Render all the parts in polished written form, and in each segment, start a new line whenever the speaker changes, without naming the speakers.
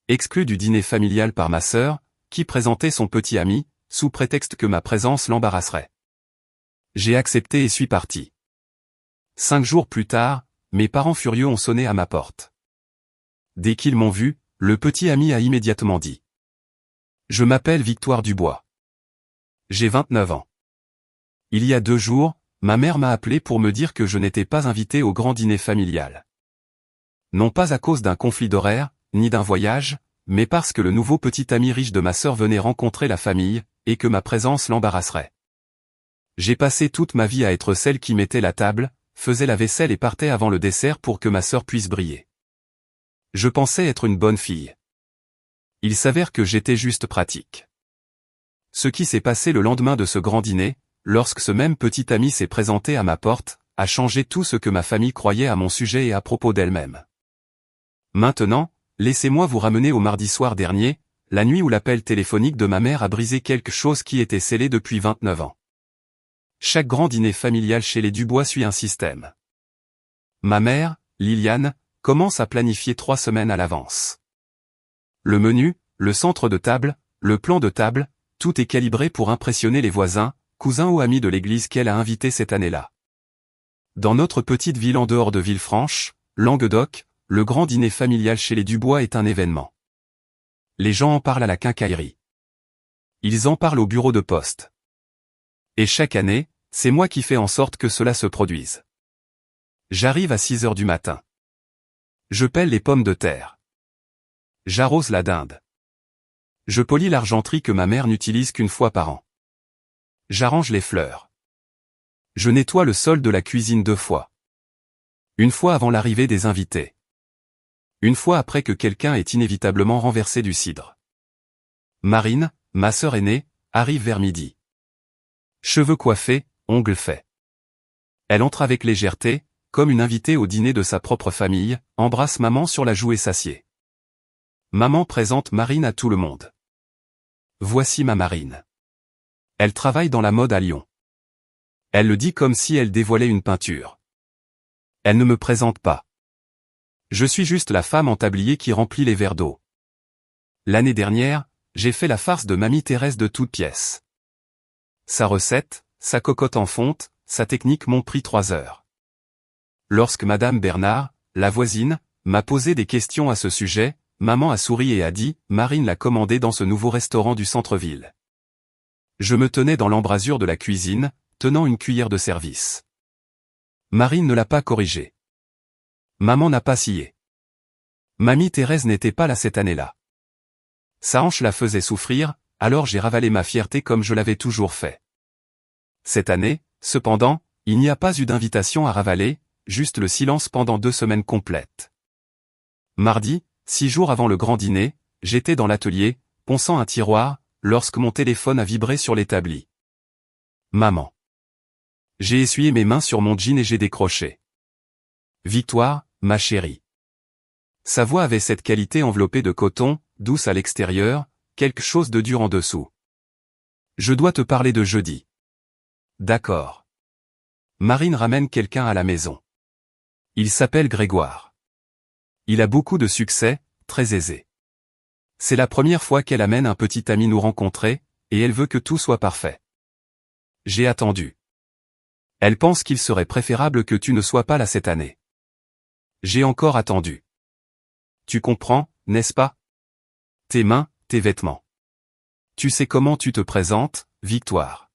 exclu du dîner familial par ma sœur, qui présentait son petit ami, sous prétexte que ma présence l'embarrasserait. J'ai accepté et suis parti. 5 jours plus tard, mes parents furieux ont sonné à ma porte. Dès qu'ils m'ont vu, le petit ami a immédiatement dit: « Je m'appelle Victoire Dubois. J'ai 29 ans. Il y a 2 jours, ma mère m'a appelé pour me dire que je n'étais pas invité au grand dîner familial. Non pas à cause d'un conflit d'horaire, ni d'un voyage, mais parce que le nouveau petit ami riche de ma sœur venait rencontrer la famille, et que ma présence l'embarrasserait. J'ai passé toute ma vie à être celle qui mettait la table, faisait la vaisselle et partait avant le dessert pour que ma sœur puisse briller. Je pensais être une bonne fille. Il s'avère que j'étais juste pratique. Ce qui s'est passé le lendemain de ce grand dîner, lorsque ce même petit ami s'est présenté à ma porte, a changé tout ce que ma famille croyait à mon sujet et à propos d'elle-même. Maintenant, laissez-moi vous ramener au mardi soir dernier, la nuit où l'appel téléphonique de ma mère a brisé quelque chose qui était scellé depuis 29 ans. Chaque grand dîner familial chez les Dubois suit un système. Ma mère, Liliane, commence à planifier 3 semaines à l'avance. Le menu, le centre de table, le plan de table, tout est calibré pour impressionner les voisins, cousins ou amis de l'église qu'elle a invités cette année-là. Dans notre petite ville en dehors de Villefranche, Languedoc, le grand dîner familial chez les Dubois est un événement. Les gens en parlent à la quincaillerie. Ils en parlent au bureau de poste. Et chaque année, c'est moi qui fais en sorte que cela se produise. J'arrive à 6 heures du matin. Je pèle les pommes de terre. J'arrose la dinde. Je polis l'argenterie que ma mère n'utilise qu'une fois par an. J'arrange les fleurs. Je nettoie le sol de la cuisine 2 fois. Une fois avant l'arrivée des invités. Une fois après que quelqu'un ait inévitablement renversé du cidre. Marine, ma sœur aînée, arrive vers midi. Cheveux coiffés, ongles faits. Elle entre avec légèreté, comme une invitée au dîner de sa propre famille, embrasse maman sur la joue et s'assied. Maman présente Marine à tout le monde. Voici ma Marine. Elle travaille dans la mode à Lyon. Elle le dit comme si elle dévoilait une peinture. Elle ne me présente pas. Je suis juste la femme en tablier qui remplit les verres d'eau. L'année dernière, j'ai fait la farce de Mamie Thérèse de toutes pièces. Sa recette, sa cocotte en fonte, sa technique m'ont pris 3 heures. Lorsque Madame Bernard, la voisine, m'a posé des questions à ce sujet, maman a souri et a dit « Marine l'a commandé dans ce nouveau restaurant du centre-ville ». Je me tenais dans l'embrasure de la cuisine, tenant une cuillère de service. Marine ne l'a pas corrigé. Maman n'a pas scié. Mamie Thérèse n'était pas là cette année-là. Sa hanche la faisait souffrir, alors j'ai ravalé ma fierté comme je l'avais toujours fait. Cette année, cependant, il n'y a pas eu d'invitation à ravaler, juste le silence pendant 2 semaines complètes. Mardi, 6 jours avant le grand dîner, j'étais dans l'atelier, ponçant un tiroir, lorsque mon téléphone a vibré sur l'établi. Maman. J'ai essuyé mes mains sur mon jean et j'ai décroché. Victoire, ma chérie. Sa voix avait cette qualité enveloppée de coton, douce à l'extérieur, quelque chose de dur en dessous. Je dois te parler de jeudi. D'accord. Marine ramène quelqu'un à la maison. Il s'appelle Grégoire. Il a beaucoup de succès, très aisé. C'est la première fois qu'elle amène un petit ami nous rencontrer, et elle veut que tout soit parfait. J'ai attendu. Elle pense qu'il serait préférable que tu ne sois pas là cette année. J'ai encore attendu. Tu comprends, n'est-ce pas? Tes mains, tes vêtements. Tu sais comment tu te présentes, Victoire.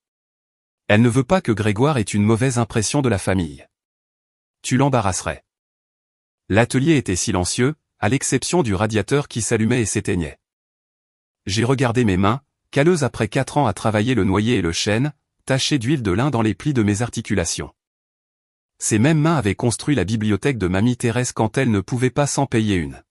Elle ne veut pas que Grégoire ait une mauvaise impression de la famille. Tu l'embarrasserais. L'atelier était silencieux, à l'exception du radiateur qui s'allumait et s'éteignait. J'ai regardé mes mains, calleuses après 4 ans à travailler le noyer et le chêne, tachées d'huile de lin dans les plis de mes articulations. Ces mêmes mains avaient construit la bibliothèque de Mamie Thérèse quand elle ne pouvait pas s'en payer une.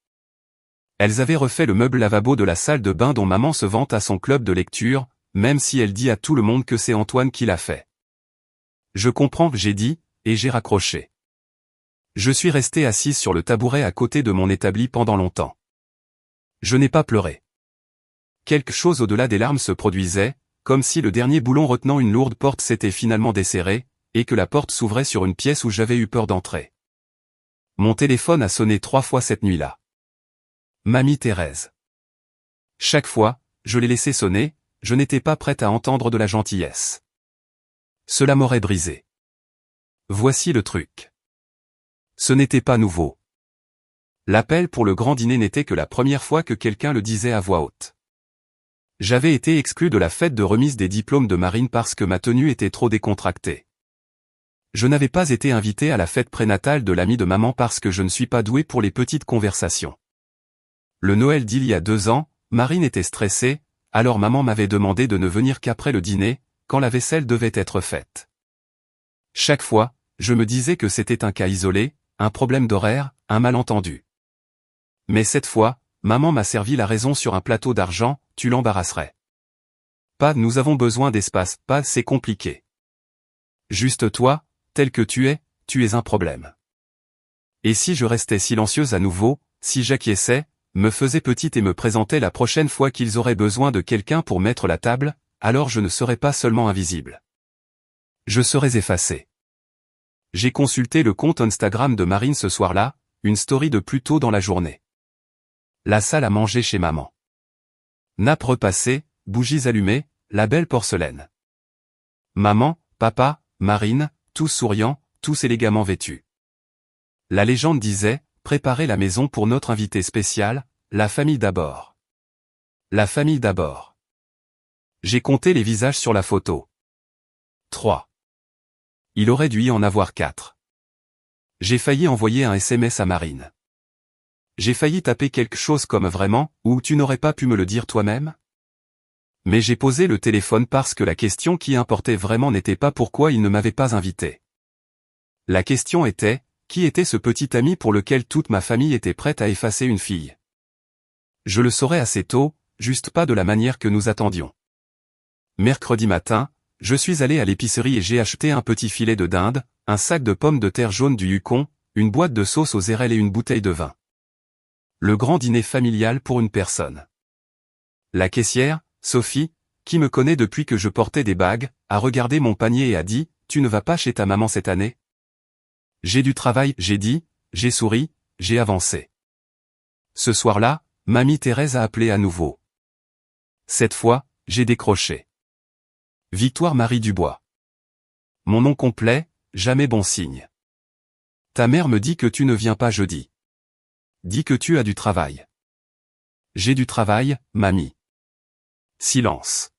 Elles avaient refait le meuble lavabo de la salle de bain dont maman se vante à son club de lecture, même si elle dit à tout le monde que c'est Antoine qui l'a fait. Je comprends, j'ai dit, et j'ai raccroché. Je suis resté assise sur le tabouret à côté de mon établi pendant longtemps. Je n'ai pas pleuré. Quelque chose au-delà des larmes se produisait, comme si le dernier boulon retenant une lourde porte s'était finalement desserré, et que la porte s'ouvrait sur une pièce où j'avais eu peur d'entrer. Mon téléphone a sonné 3 fois cette nuit-là. Mamie Thérèse. Chaque fois, je l'ai laissé sonner, je n'étais pas prête à entendre de la gentillesse. Cela m'aurait brisé. Voici le truc. Ce n'était pas nouveau. L'appel pour le grand dîner n'était que la première fois que quelqu'un le disait à voix haute. J'avais été exclu de la fête de remise des diplômes de marine parce que ma tenue était trop décontractée. Je n'avais pas été invité à la fête prénatale de l'ami de maman parce que je ne suis pas doué pour les petites conversations. Le Noël d'il y a 2 ans, Marine était stressée, alors maman m'avait demandé de ne venir qu'après le dîner, quand la vaisselle devait être faite. Chaque fois, je me disais que c'était un cas isolé, un problème d'horaire, un malentendu. Mais cette fois, maman m'a servi la raison sur un plateau d'argent, tu l'embarrasserais. Pas nous avons besoin d'espace, pas c'est compliqué. Juste toi, tel que tu es un problème. Et si je restais silencieuse à nouveau, si j'acquiesçais, me faisais petite et me présentais la prochaine fois qu'ils auraient besoin de quelqu'un pour mettre la table, alors je ne serais pas seulement invisible. Je serais effacé. J'ai consulté le compte Instagram de Marine ce soir-là, une story de plus tôt dans la journée. La salle à manger chez maman. Nappe repassée, bougies allumées, la belle porcelaine. Maman, papa, Marine, tous souriants, tous élégamment vêtus. La légende disait, préparez la maison pour notre invité spécial, la famille d'abord. La famille d'abord. J'ai compté les visages sur la photo. 3. Il aurait dû y en avoir 4. J'ai failli envoyer un SMS à Marine. J'ai failli taper quelque chose comme vraiment, ou tu n'aurais pas pu me le dire toi-même? Mais j'ai posé le téléphone parce que la question qui importait vraiment n'était pas pourquoi il ne m'avait pas invité. La question était, qui était ce petit ami pour lequel toute ma famille était prête à effacer une fille? Je le saurais assez tôt, juste pas de la manière que nous attendions. Mercredi matin, je suis allé à l'épicerie et j'ai acheté un petit filet de dinde, un sac de pommes de terre jaunes du Yukon, une boîte de sauce aux érelles et une bouteille de vin. Le grand dîner familial pour une personne. La caissière, Sophie, qui me connaît depuis que je portais des bagues, a regardé mon panier et a dit, « Tu ne vas pas chez ta maman cette année ?» J'ai du travail, j'ai dit, j'ai souri, j'ai avancé. Ce soir-là, mamie Thérèse a appelé à nouveau. Cette fois, j'ai décroché. Victoire Marie Dubois. Mon nom complet, jamais bon signe. Ta mère me dit que tu ne viens pas jeudi. Dis que tu as du travail. J'ai du travail, mamie. Silence.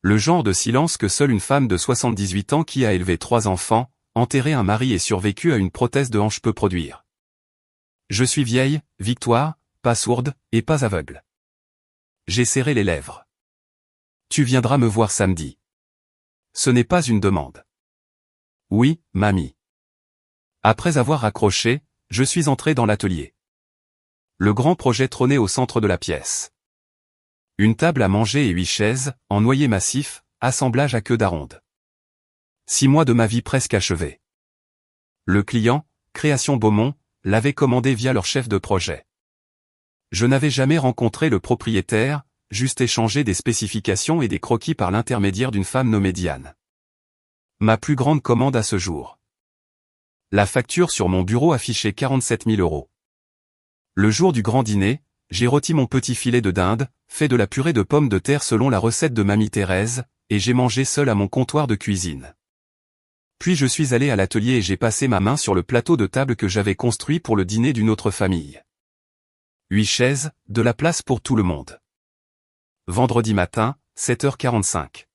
Le genre de silence que seule une femme de 78 ans qui a élevé 3 enfants, enterré un mari et survécu à une prothèse de hanche peut produire. Je suis vieille, Victoire, pas sourde, et pas aveugle. J'ai serré les lèvres. Tu viendras me voir samedi. Ce n'est pas une demande. Oui, mamie. Après avoir raccroché, je suis entré dans l'atelier. Le grand projet trônait au centre de la pièce. Une table à manger et 8 chaises, en noyer massif, assemblage à queue d'aronde. 6 mois de ma vie presque achevés. Le client, Création Beaumont, l'avait commandé via leur chef de projet. Je n'avais jamais rencontré le propriétaire, juste échangé des spécifications et des croquis par l'intermédiaire d'une femme nommée Diane. Ma plus grande commande à ce jour. La facture sur mon bureau affichait 47 000 €. Le jour du grand dîner, j'ai rôti mon petit filet de dinde, fait de la purée de pommes de terre selon la recette de mamie Thérèse, et j'ai mangé seul à mon comptoir de cuisine. Puis je suis allé à l'atelier et j'ai passé ma main sur le plateau de table que j'avais construit pour le dîner d'une autre famille. 8 chaises, de la place pour tout le monde. Vendredi matin, 7h45.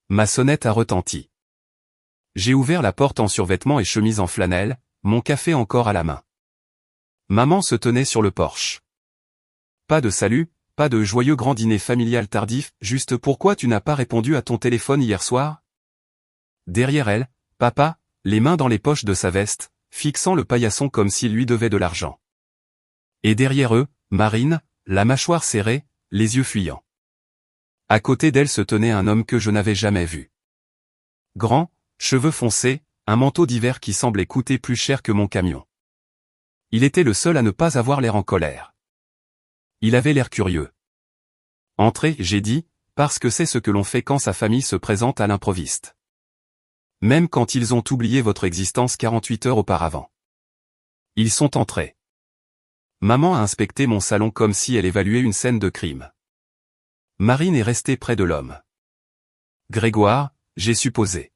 Ma sonnette a retenti. J'ai ouvert la porte en survêtement et chemise en flanelle, mon café encore à la main. Maman se tenait sur le porche. Pas de salut, pas de joyeux grand dîner familial tardif, juste pourquoi tu n'as pas répondu à ton téléphone hier soir? Derrière elle, papa, les mains dans les poches de sa veste, fixant le paillasson comme s'il lui devait de l'argent. Et derrière eux, Marine, la mâchoire serrée, les yeux fuyants. À côté d'elle se tenait un homme que je n'avais jamais vu. Grand, cheveux foncés, un manteau d'hiver qui semblait coûter plus cher que mon camion. Il était le seul à ne pas avoir l'air en colère. Il avait l'air curieux. Entrez, j'ai dit, parce que c'est ce que l'on fait quand sa famille se présente à l'improviste. Même quand ils ont oublié votre existence 48 heures auparavant. Ils sont entrés. Maman a inspecté mon salon comme si elle évaluait une scène de crime. Marine est restée près de l'homme. Grégoire, j'ai supposé.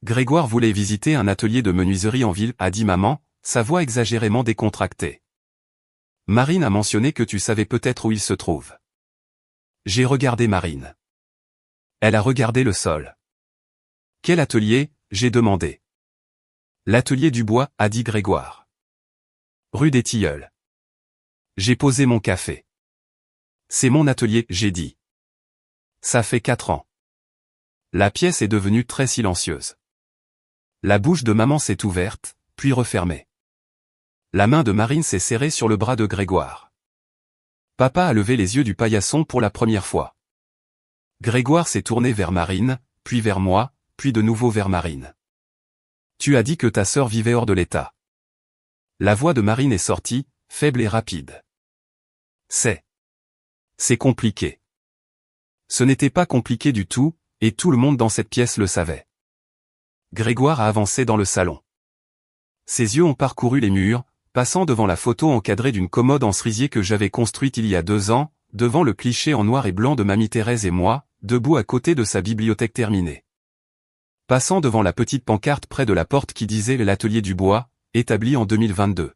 Grégoire voulait visiter un atelier de menuiserie en ville, a dit maman, sa voix exagérément décontractée. Marine a mentionné que tu savais peut-être où il se trouve. J'ai regardé Marine. Elle a regardé le sol. Quel atelier, j'ai demandé. L'atelier du bois, a dit Grégoire. Rue des Tilleuls. J'ai posé mon café. C'est mon atelier, j'ai dit. Ça fait 4 ans. La pièce est devenue très silencieuse. La bouche de maman s'est ouverte, puis refermée. La main de Marine s'est serrée sur le bras de Grégoire. Papa a levé les yeux du paillasson pour la première fois. Grégoire s'est tourné vers Marine, puis vers moi, puis de nouveau vers Marine. Tu as dit que ta sœur vivait hors de l'état. La voix de Marine est sortie, faible et rapide. C'est compliqué. Ce n'était pas compliqué du tout, et tout le monde dans cette pièce le savait. Grégoire a avancé dans le salon. Ses yeux ont parcouru les murs, passant devant la photo encadrée d'une commode en cerisier que j'avais construite il y a 2 ans, devant le cliché en noir et blanc de Mamie Thérèse et moi, debout à côté de sa bibliothèque terminée. Passant devant la petite pancarte près de la porte qui disait l'atelier du bois, établi en 2022.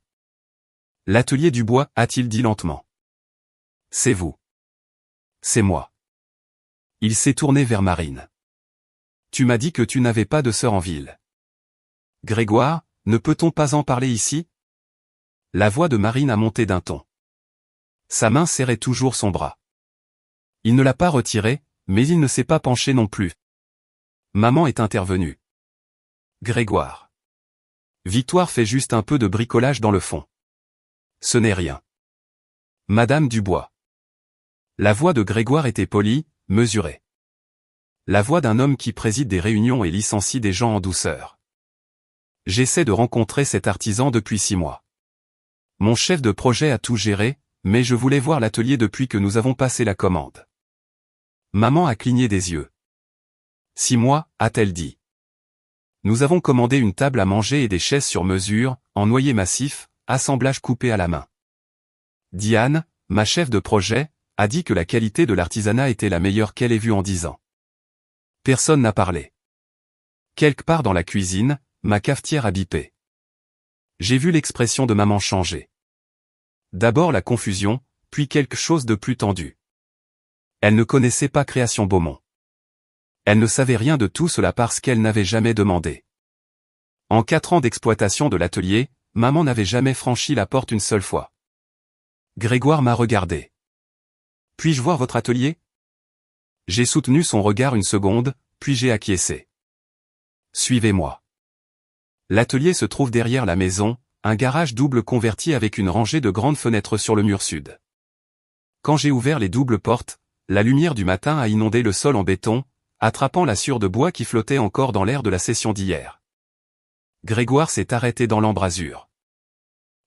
L'atelier du bois, a-t-il dit lentement. C'est vous. C'est moi. Il s'est tourné vers Marine. Tu m'as dit que tu n'avais pas de sœur en ville. Grégoire, ne peut-on pas en parler ici? La voix de Marine a monté d'un ton. Sa main serrait toujours son bras. Il ne l'a pas retiré, mais il ne s'est pas penché non plus. Maman est intervenue. Grégoire. Victoire fait juste un peu de bricolage dans le fond. Ce n'est rien. Madame Dubois. La voix de Grégoire était polie, mesurée. La voix d'un homme qui préside des réunions et licencie des gens en douceur. J'essaie de rencontrer cet artisan depuis 6 mois. Mon chef de projet a tout géré, mais je voulais voir l'atelier depuis que nous avons passé la commande. Maman a cligné des yeux. 6 mois, a-t-elle dit. Nous avons commandé une table à manger et des chaises sur mesure, en noyer massif, assemblage coupé à la main. Diane, ma chef de projet, a dit que la qualité de l'artisanat était la meilleure qu'elle ait vue en 10 ans. Personne n'a parlé. Quelque part dans la cuisine, ma cafetière a bipé. J'ai vu l'expression de maman changer. D'abord la confusion, puis quelque chose de plus tendu. Elle ne connaissait pas Création Beaumont. Elle ne savait rien de tout cela parce qu'elle n'avait jamais demandé. En 4 ans d'exploitation de l'atelier, maman n'avait jamais franchi la porte une seule fois. Grégoire m'a regardé. Puis-je voir votre atelier? J'ai soutenu son regard une seconde, puis j'ai acquiescé. Suivez-moi. L'atelier se trouve derrière la maison, un garage double converti avec une rangée de grandes fenêtres sur le mur sud. Quand j'ai ouvert les doubles portes, la lumière du matin a inondé le sol en béton, attrapant la sciure de bois qui flottait encore dans l'air de la session d'hier. Grégoire s'est arrêté dans l'embrasure.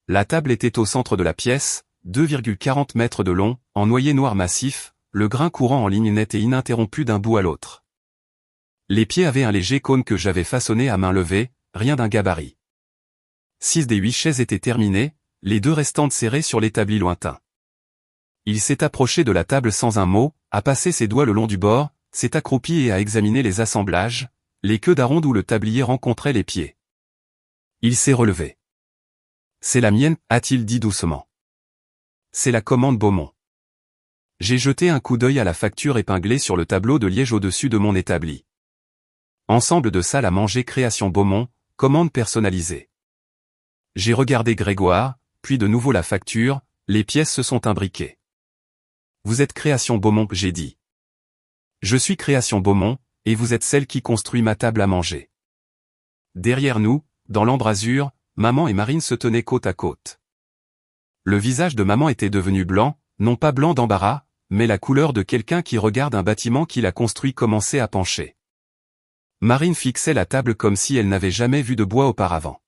La table était au centre de la pièce, 2,40 mètres de long, en noyer noir massif, le grain courant en ligne nette et ininterrompue d'un bout à l'autre. Les pieds avaient un léger cône que j'avais façonné à main levée, rien d'un gabarit. 6 des 8 chaises étaient terminées, les 2 restantes serrées sur l'établi lointain. Il s'est approché de la table sans un mot, a passé ses doigts le long du bord, s'est accroupi et a examiné les assemblages, les queues d'aronde où le tablier rencontrait les pieds. Il s'est relevé. C'est la mienne, a-t-il dit doucement. C'est la commande Beaumont. J'ai jeté un coup d'œil à la facture épinglée sur le tableau de liège au-dessus de mon établi. Ensemble de salle à manger Création Beaumont, commande personnalisée. J'ai regardé Grégoire, puis de nouveau la facture, les pièces se sont imbriquées. Vous êtes Création Beaumont, j'ai dit. Je suis Création Beaumont, et vous êtes celle qui construit ma table à manger. Derrière nous, dans l'embrasure, maman et Marine se tenaient côte à côte. Le visage de maman était devenu blanc, non pas blanc d'embarras, mais la couleur de quelqu'un qui regarde un bâtiment qu'il a construit commencer à pencher. Marine fixait la table comme si elle n'avait jamais vu de bois auparavant.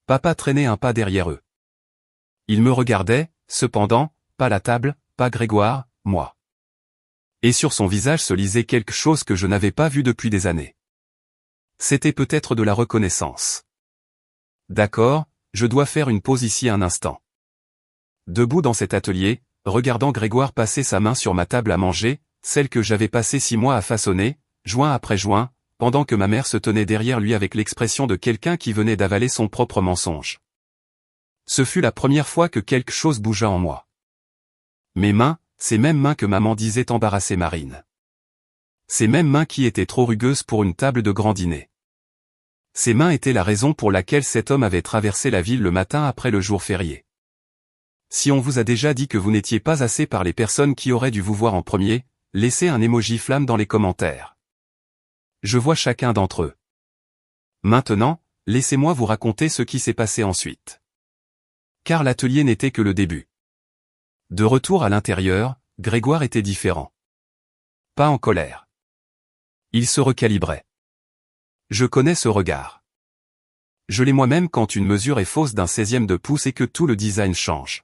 Papa traînait un pas derrière eux. Il me regardait, cependant, pas la table, pas Grégoire, moi. Et sur son visage se lisait quelque chose que je n'avais pas vu depuis des années. C'était peut-être de la reconnaissance. D'accord, je dois faire une pause ici un instant. debout dans cet atelier, regardant Grégoire passer sa main sur ma table à manger, celle que j'avais passé 6 mois à façonner, joint après joint, pendant que ma mère se tenait derrière lui avec l'expression de quelqu'un qui venait d'avaler son propre mensonge. Ce fut la première fois que quelque chose bougea en moi. Mes mains, ces mêmes mains que maman disait embarrasser Marine. Ces mêmes mains qui étaient trop rugueuses pour une table de grand dîner. Ces mains étaient la raison pour laquelle cet homme avait traversé la ville le matin après le jour férié. Si on vous a déjà dit que vous n'étiez pas assez par les personnes qui auraient dû vous voir en premier, laissez un emoji flamme dans les commentaires. Je vois chacun d'entre eux. Maintenant, laissez-moi vous raconter ce qui s'est passé ensuite. Car l'atelier n'était que le début. De retour à l'intérieur, Grégoire était différent. Pas en colère. Il se recalibrait. Je connais ce regard. Je l'ai moi-même quand une mesure est fausse d'un 16e de pouce et que tout le design change.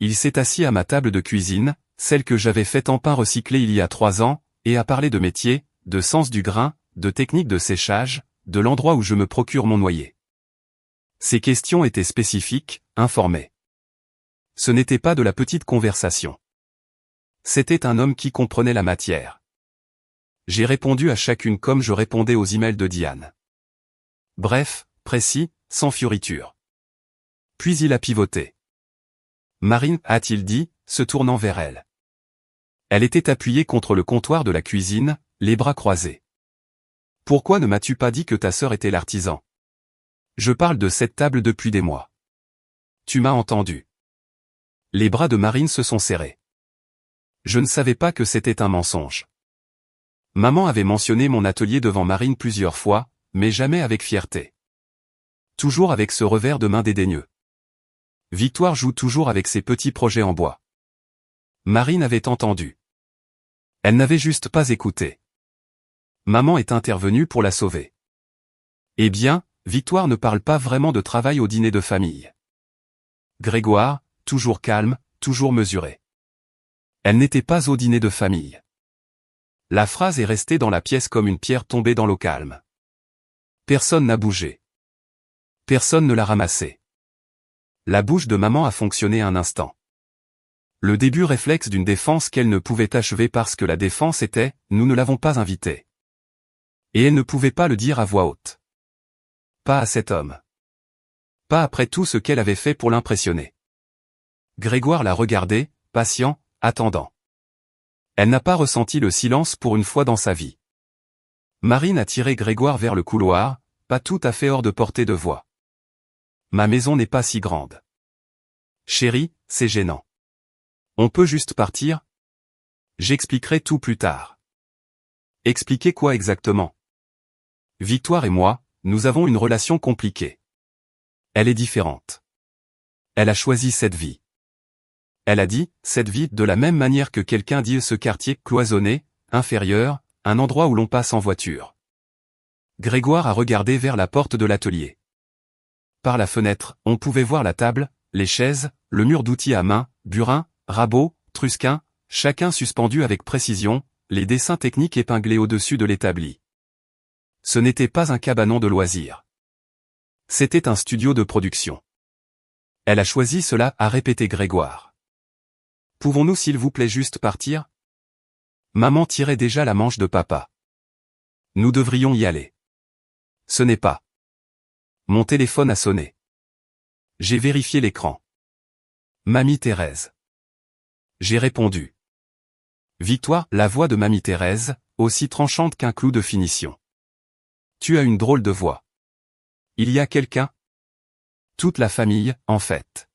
Il s'est assis à ma table de cuisine, celle que j'avais faite en pain recyclé il y a 3 ans, et a parlé de métier, de sens du grain, de technique de séchage, de l'endroit où je me procure mon noyer. Ces questions étaient spécifiques, informées. Ce n'était pas de la petite conversation. C'était un homme qui comprenait la matière. J'ai répondu à chacune comme je répondais aux emails de Diane. Bref, précis, sans fioriture. Puis il a pivoté. Marine, a-t-il dit, se tournant vers elle. Elle était appuyée contre le comptoir de la cuisine, les bras croisés. Pourquoi ne m'as-tu pas dit que ta sœur était l'artisan? Je parle de cette table depuis des mois. Tu m'as entendu. Les bras de Marine se sont serrés. Je ne savais pas que c'était un mensonge. Maman avait mentionné mon atelier devant Marine plusieurs fois, mais jamais avec fierté. Toujours avec ce revers de main dédaigneux. Victoire joue toujours avec ses petits projets en bois. Marine avait entendu. Elle n'avait juste pas écouté. Maman est intervenue pour la sauver. Eh bien, Victoire ne parle pas vraiment de travail au dîner de famille. Grégoire, toujours calme, toujours mesuré. Elle n'était pas au dîner de famille. La phrase est restée dans la pièce comme une pierre tombée dans l'eau calme. Personne n'a bougé. Personne ne l'a ramassée. La bouche de maman a fonctionné un instant. Le début réflexe d'une défense qu'elle ne pouvait achever parce que la défense était « nous ne l'avons pas invité ». Et elle ne pouvait pas le dire à voix haute. Pas à cet homme. Pas après tout ce qu'elle avait fait pour l'impressionner. Grégoire l'a regardé, patient, attendant. Elle n'a pas ressenti le silence pour une fois dans sa vie. Marine a tiré Grégoire vers le couloir, pas tout à fait hors de portée de voix. Ma maison n'est pas si grande. Chérie, c'est gênant. On peut juste partir? J'expliquerai tout plus tard. Expliquer quoi exactement? Victoire et moi, nous avons une relation compliquée. Elle est différente. Elle a choisi cette vie. Elle a dit, cette vie, de la même manière que quelqu'un dit ce quartier cloisonné, inférieur, un endroit où l'on passe en voiture. Grégoire a regardé vers la porte de l'atelier. Par la fenêtre, on pouvait voir la table, les chaises, le mur d'outils à main, burin, rabot, trusquin, chacun suspendu avec précision, les dessins techniques épinglés au-dessus de l'établi. Ce n'était pas un cabanon de loisirs. C'était un studio de production. Elle a choisi cela, a répété Grégoire. Pouvons-nous s'il vous plaît juste partir? Maman tirait déjà la manche de papa. Nous devrions y aller. Ce n'est pas. Mon téléphone a sonné. J'ai vérifié l'écran. Mamie Thérèse. J'ai répondu. Victoire, la voix de Mamie Thérèse, aussi tranchante qu'un clou de finition. Tu as une drôle de voix. Il y a quelqu'un? Toute la famille, en fait.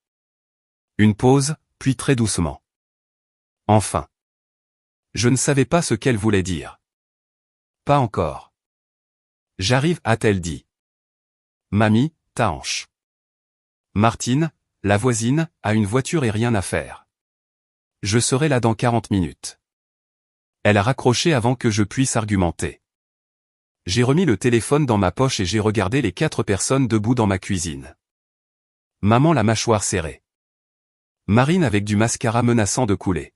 Une pause, puis très doucement. Enfin. Je ne savais pas ce qu'elle voulait dire. Pas encore. J'arrive, a-t-elle dit. Mamie, ta hanche. Martine, la voisine, a une voiture et rien à faire. Je serai là dans 40 minutes. Elle a raccroché avant que je puisse argumenter. J'ai remis le téléphone dans ma poche et j'ai regardé les 4 personnes debout dans ma cuisine. Maman la mâchoire serrée. Marine avec du mascara menaçant de couler.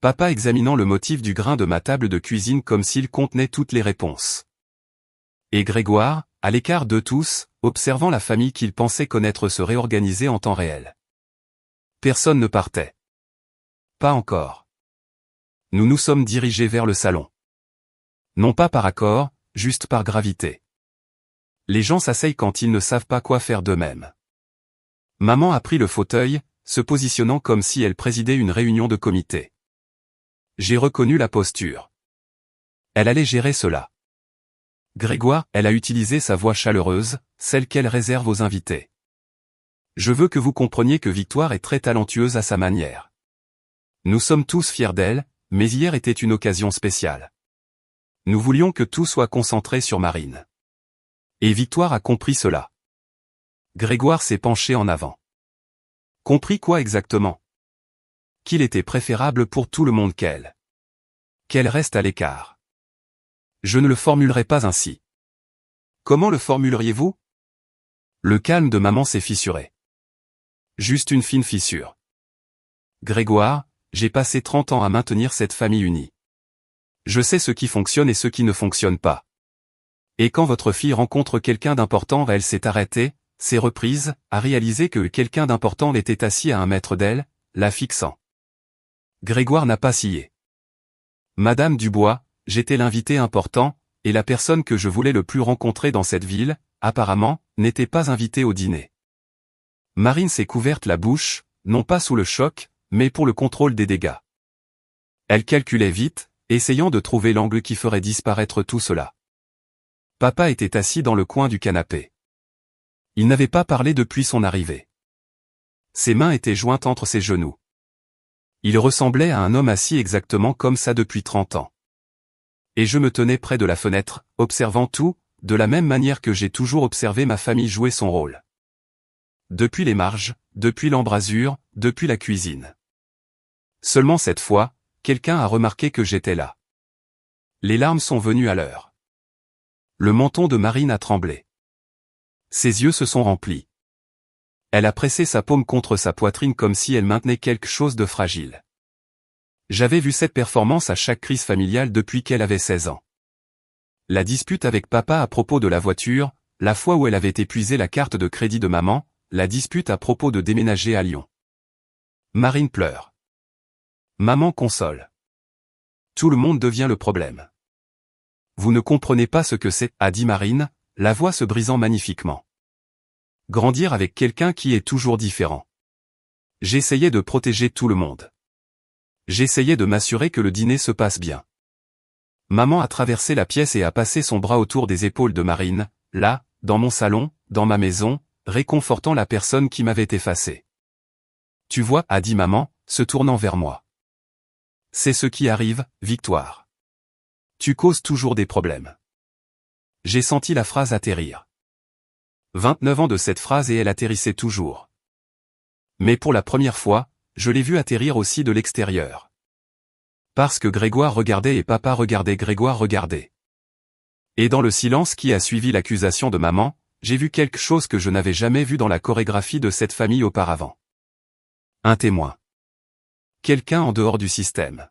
Papa examinant le motif du grain de ma table de cuisine comme s'il contenait toutes les réponses. Et Grégoire, à l'écart de tous, observant la famille qu'il pensait connaître se réorganiser en temps réel. Personne ne partait. Pas encore. Nous nous sommes dirigés vers le salon. Non pas par accord, juste par gravité. Les gens s'asseyent quand ils ne savent pas quoi faire d'eux-mêmes. Maman a pris le fauteuil, se positionnant comme si elle présidait une réunion de comité. J'ai reconnu la posture. Elle allait gérer cela. Grégoire, elle a utilisé sa voix chaleureuse, celle qu'elle réserve aux invités. Je veux que vous compreniez que Victoire est très talentueuse à sa manière. Nous sommes tous fiers d'elle, mais hier était une occasion spéciale. Nous voulions que tout soit concentré sur Marine. Et Victoire a compris cela. Grégoire s'est penché en avant. Compris quoi exactement? Qu'il était préférable pour tout le monde qu'elle reste à l'écart. Je ne le formulerai pas ainsi. Comment le formuleriez-vous? Le calme de maman s'est fissuré. Juste une fine fissure. Grégoire, j'ai passé 30 ans à maintenir cette famille unie. Je sais ce qui fonctionne et ce qui ne fonctionne pas. Et quand votre fille rencontre quelqu'un d'important, elle s'est arrêtée, s'est reprise, a réalisé que quelqu'un d'important était assis à 1 mètre d'elle, la fixant. Grégoire n'a pas scié. Madame Dubois, j'étais l'invité important, et la personne que je voulais le plus rencontrer dans cette ville, apparemment, n'était pas invitée au dîner. Marine s'est couverte la bouche, non pas sous le choc, mais pour le contrôle des dégâts. Elle calculait vite, essayant de trouver l'angle qui ferait disparaître tout cela. Papa était assis dans le coin du canapé. Il n'avait pas parlé depuis son arrivée. Ses mains étaient jointes entre ses genoux. Il ressemblait à un homme assis exactement comme ça depuis 30 ans. Et je me tenais près de la fenêtre, observant tout, de la même manière que j'ai toujours observé ma famille jouer son rôle. Depuis les marges, depuis l'embrasure, depuis la cuisine. Seulement cette fois, quelqu'un a remarqué que j'étais là. Les larmes sont venues à l'heure. Le menton de Marine a tremblé. Ses yeux se sont remplis. Elle a pressé sa paume contre sa poitrine comme si elle maintenait quelque chose de fragile. J'avais vu cette performance à chaque crise familiale depuis qu'elle avait 16 ans. La dispute avec papa à propos de la voiture, la fois où elle avait épuisé la carte de crédit de maman, la dispute à propos de déménager à Lyon. Marine pleure. Maman console. Tout le monde devient le problème. Vous ne comprenez pas ce que c'est, a dit Marine, la voix se brisant magnifiquement. Grandir avec quelqu'un qui est toujours différent. J'essayais de protéger tout le monde. J'essayais de m'assurer que le dîner se passe bien. Maman a traversé la pièce et a passé son bras autour des épaules de Marine, là, dans mon salon, dans ma maison, réconfortant la personne qui m'avait effacé. Tu vois, a dit maman, se tournant vers moi. C'est ce qui arrive, Victoire. Tu causes toujours des problèmes. J'ai senti la phrase atterrir. 29 ans de cette phrase et elle atterrissait toujours. Mais pour la première fois, je l'ai vue atterrir aussi de l'extérieur. Parce que Grégoire regardait et papa regardait, Grégoire regardait. Et dans le silence qui a suivi l'accusation de maman, j'ai vu quelque chose que je n'avais jamais vu dans la chorégraphie de cette famille auparavant. Un témoin. Quelqu'un en dehors du système.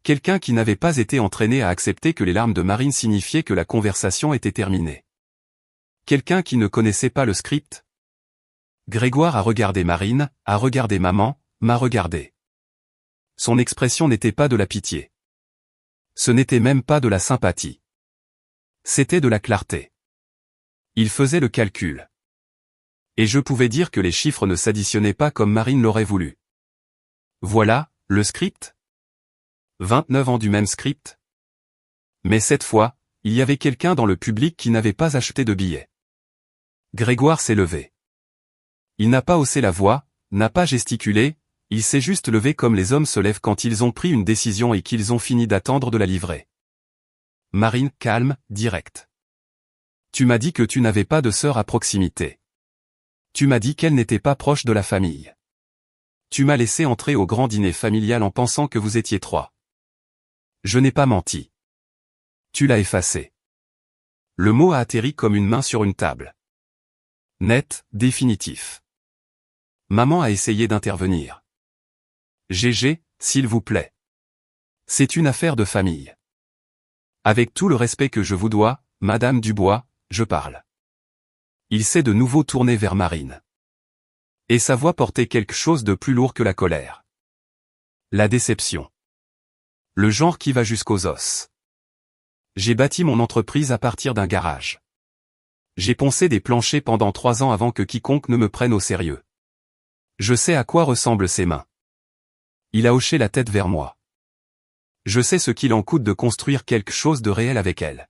Quelqu'un qui n'avait pas été entraîné à accepter que les larmes de Marine signifiaient que la conversation était terminée. Quelqu'un qui ne connaissait pas le script. Grégoire a regardé Marine, a regardé maman, m'a regardé. Son expression n'était pas de la pitié. Ce n'était même pas de la sympathie. C'était de la clarté. Il faisait le calcul. Et je pouvais dire que les chiffres ne s'additionnaient pas comme Marine l'aurait voulu. Voilà, le script. 29 ans du même script. Mais cette fois, il y avait quelqu'un dans le public qui n'avait pas acheté de billets. Grégoire s'est levé. Il n'a pas haussé la voix, n'a pas gesticulé, il s'est juste levé comme les hommes se lèvent quand ils ont pris une décision et qu'ils ont fini d'attendre de la livrer. Marine, calme, direct. Tu m'as dit que tu n'avais pas de sœur à proximité. Tu m'as dit qu'elle n'était pas proche de la famille. Tu m'as laissé entrer au grand dîner familial en pensant que vous étiez 3. Je n'ai pas menti. Tu l'as effacé. Le mot a atterri comme une main sur une table. Net, définitif. Maman a essayé d'intervenir. Gégé, s'il vous plaît. C'est une affaire de famille. Avec tout le respect que je vous dois, Madame Dubois, je parle. Il s'est de nouveau tourné vers Marine. Et sa voix portait quelque chose de plus lourd que la colère. La déception. Le genre qui va jusqu'aux os. J'ai bâti mon entreprise à partir d'un garage. J'ai poncé des planchers pendant 3 ans avant que quiconque ne me prenne au sérieux. Je sais à quoi ressemblent ses mains. Il a hoché la tête vers moi. Je sais ce qu'il en coûte de construire quelque chose de réel avec elle.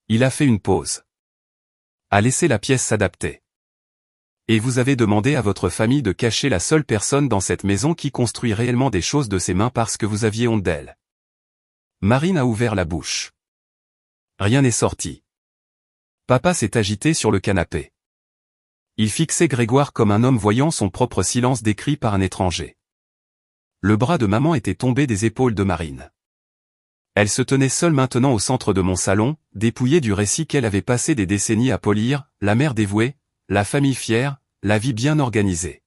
Il a fait une pause. A laissé la pièce s'adapter. Et vous avez demandé à votre famille de cacher la seule personne dans cette maison qui construit réellement des choses de ses mains parce que vous aviez honte d'elle. Marine a ouvert la bouche. Rien n'est sorti. Papa s'est agité sur le canapé. Il fixait Grégoire comme un homme voyant son propre silence décrit par un étranger. Le bras de maman était tombé des épaules de Marine. Elle se tenait seule maintenant au centre de mon salon, dépouillée du récit qu'elle avait passé des décennies à polir, la mère dévouée, la famille fière, la vie bien organisée.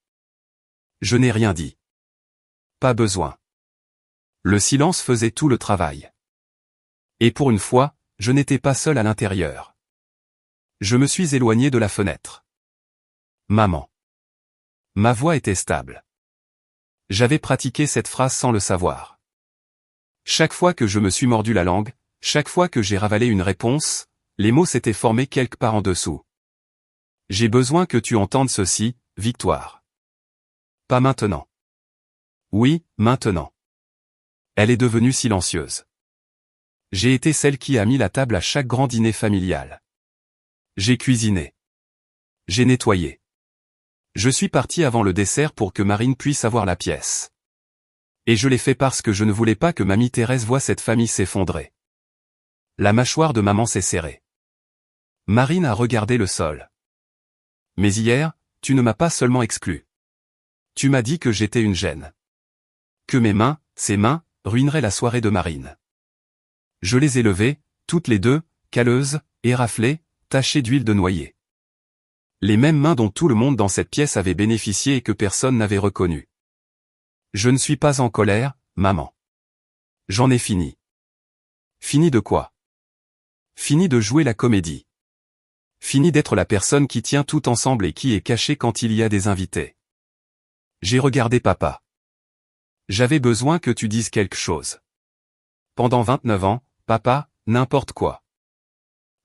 Je n'ai rien dit. Pas besoin. Le silence faisait tout le travail. Et pour une fois, je n'étais pas seul à l'intérieur. Je me suis éloigné de la fenêtre. Maman. Ma voix était stable. J'avais pratiqué cette phrase sans le savoir. Chaque fois que je me suis mordu la langue, chaque fois que j'ai ravalé une réponse, les mots s'étaient formés quelque part en dessous. J'ai besoin que tu entendes ceci, Victoire. Pas maintenant. Oui, maintenant. Elle est devenue silencieuse. J'ai été celle qui a mis la table à chaque grand dîner familial. J'ai cuisiné. J'ai nettoyé. Je suis parti avant le dessert pour que Marine puisse avoir la pièce. Et je l'ai fait parce que je ne voulais pas que mamie Thérèse voie cette famille s'effondrer. La mâchoire de maman s'est serrée. Marine a regardé le sol. Mais hier, tu ne m'as pas seulement exclu. Tu m'as dit que j'étais une gêne. Que mes mains, ses mains, ruineraient la soirée de Marine. Je les ai levées, toutes les deux, calleuses, éraflées, tachées d'huile de noyer. Les mêmes mains dont tout le monde dans cette pièce avait bénéficié et que personne n'avait reconnues. Je ne suis pas en colère, maman. J'en ai fini. Fini de quoi? Fini de jouer la comédie. Fini d'être la personne qui tient tout ensemble et qui est cachée quand il y a des invités. J'ai regardé papa. J'avais besoin que tu dises quelque chose. Pendant 29 ans, papa, n'importe quoi.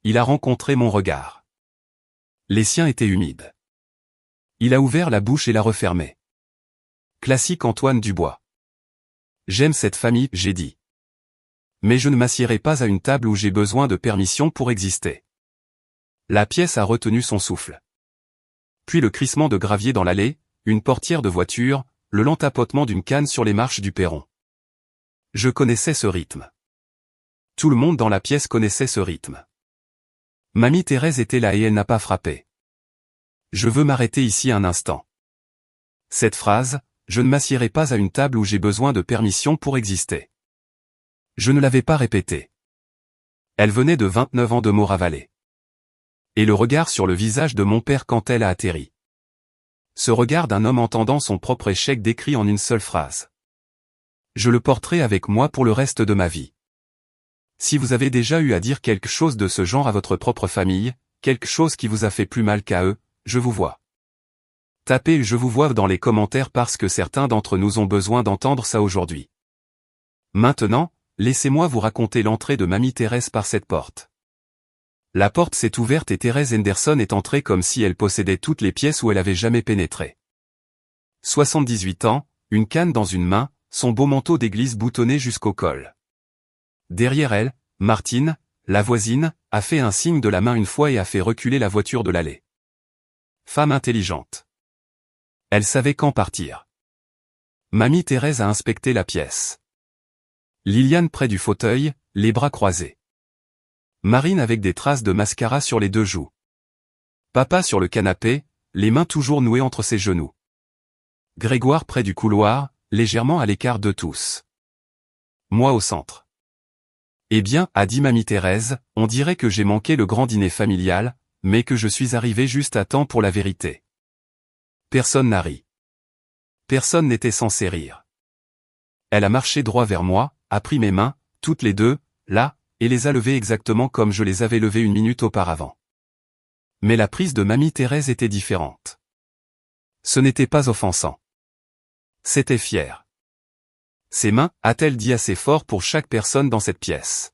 Il a rencontré mon regard. Les siens étaient humides. Il a ouvert la bouche et l'a refermée. Classique Antoine Dubois. J'aime cette famille, j'ai dit. Mais je ne m'assiérai pas à une table où j'ai besoin de permission pour exister. La pièce a retenu son souffle. Puis le crissement de gravier dans l'allée, une portière de voiture, le lent tapotement d'une canne sur les marches du perron. Je connaissais ce rythme. Tout le monde dans la pièce connaissait ce rythme. Mamie Thérèse était là et elle n'a pas frappé. Je veux m'arrêter ici un instant. Cette phrase, je ne m'assiérai pas à une table où j'ai besoin de permission pour exister. Je ne l'avais pas répétée. Elle venait de 29 ans de mots ravalés. Et le regard sur le visage de mon père quand elle a atterri. Ce regard d'un homme entendant son propre échec décrit en une seule phrase. Je le porterai avec moi pour le reste de ma vie. Si vous avez déjà eu à dire quelque chose de ce genre à votre propre famille, quelque chose qui vous a fait plus mal qu'à eux, je vous vois. Tapez « je vous vois » dans les commentaires parce que certains d'entre nous ont besoin d'entendre ça aujourd'hui. Maintenant, laissez-moi vous raconter l'entrée de mamie Thérèse par cette porte. La porte s'est ouverte et Thérèse Henderson est entrée comme si elle possédait toutes les pièces où elle avait jamais pénétré. 78 ans, une canne dans une main, son beau manteau d'église boutonné jusqu'au col. Derrière elle, Martine, la voisine, a fait un signe de la main une fois et a fait reculer la voiture de l'allée. Femme intelligente. Elle savait quand partir. Mamie Thérèse a inspecté la pièce. Liliane près du fauteuil, les bras croisés. Marine avec des traces de mascara sur les deux joues. Papa sur le canapé, les mains toujours nouées entre ses genoux. Grégoire près du couloir, légèrement à l'écart de tous. Moi au centre. Eh bien, a dit mamie Thérèse, on dirait que j'ai manqué le grand dîner familial, mais que je suis arrivé juste à temps pour la vérité. Personne n'a ri. Personne n'était censé rire. Elle a marché droit vers moi, a pris mes mains, toutes les deux, là, et les a levées exactement comme je les avais levées une minute auparavant. Mais la prise de mamie Thérèse était différente. Ce n'était pas offensant. C'était fier. Ses mains, a-t-elle dit assez fort pour chaque personne dans cette pièce.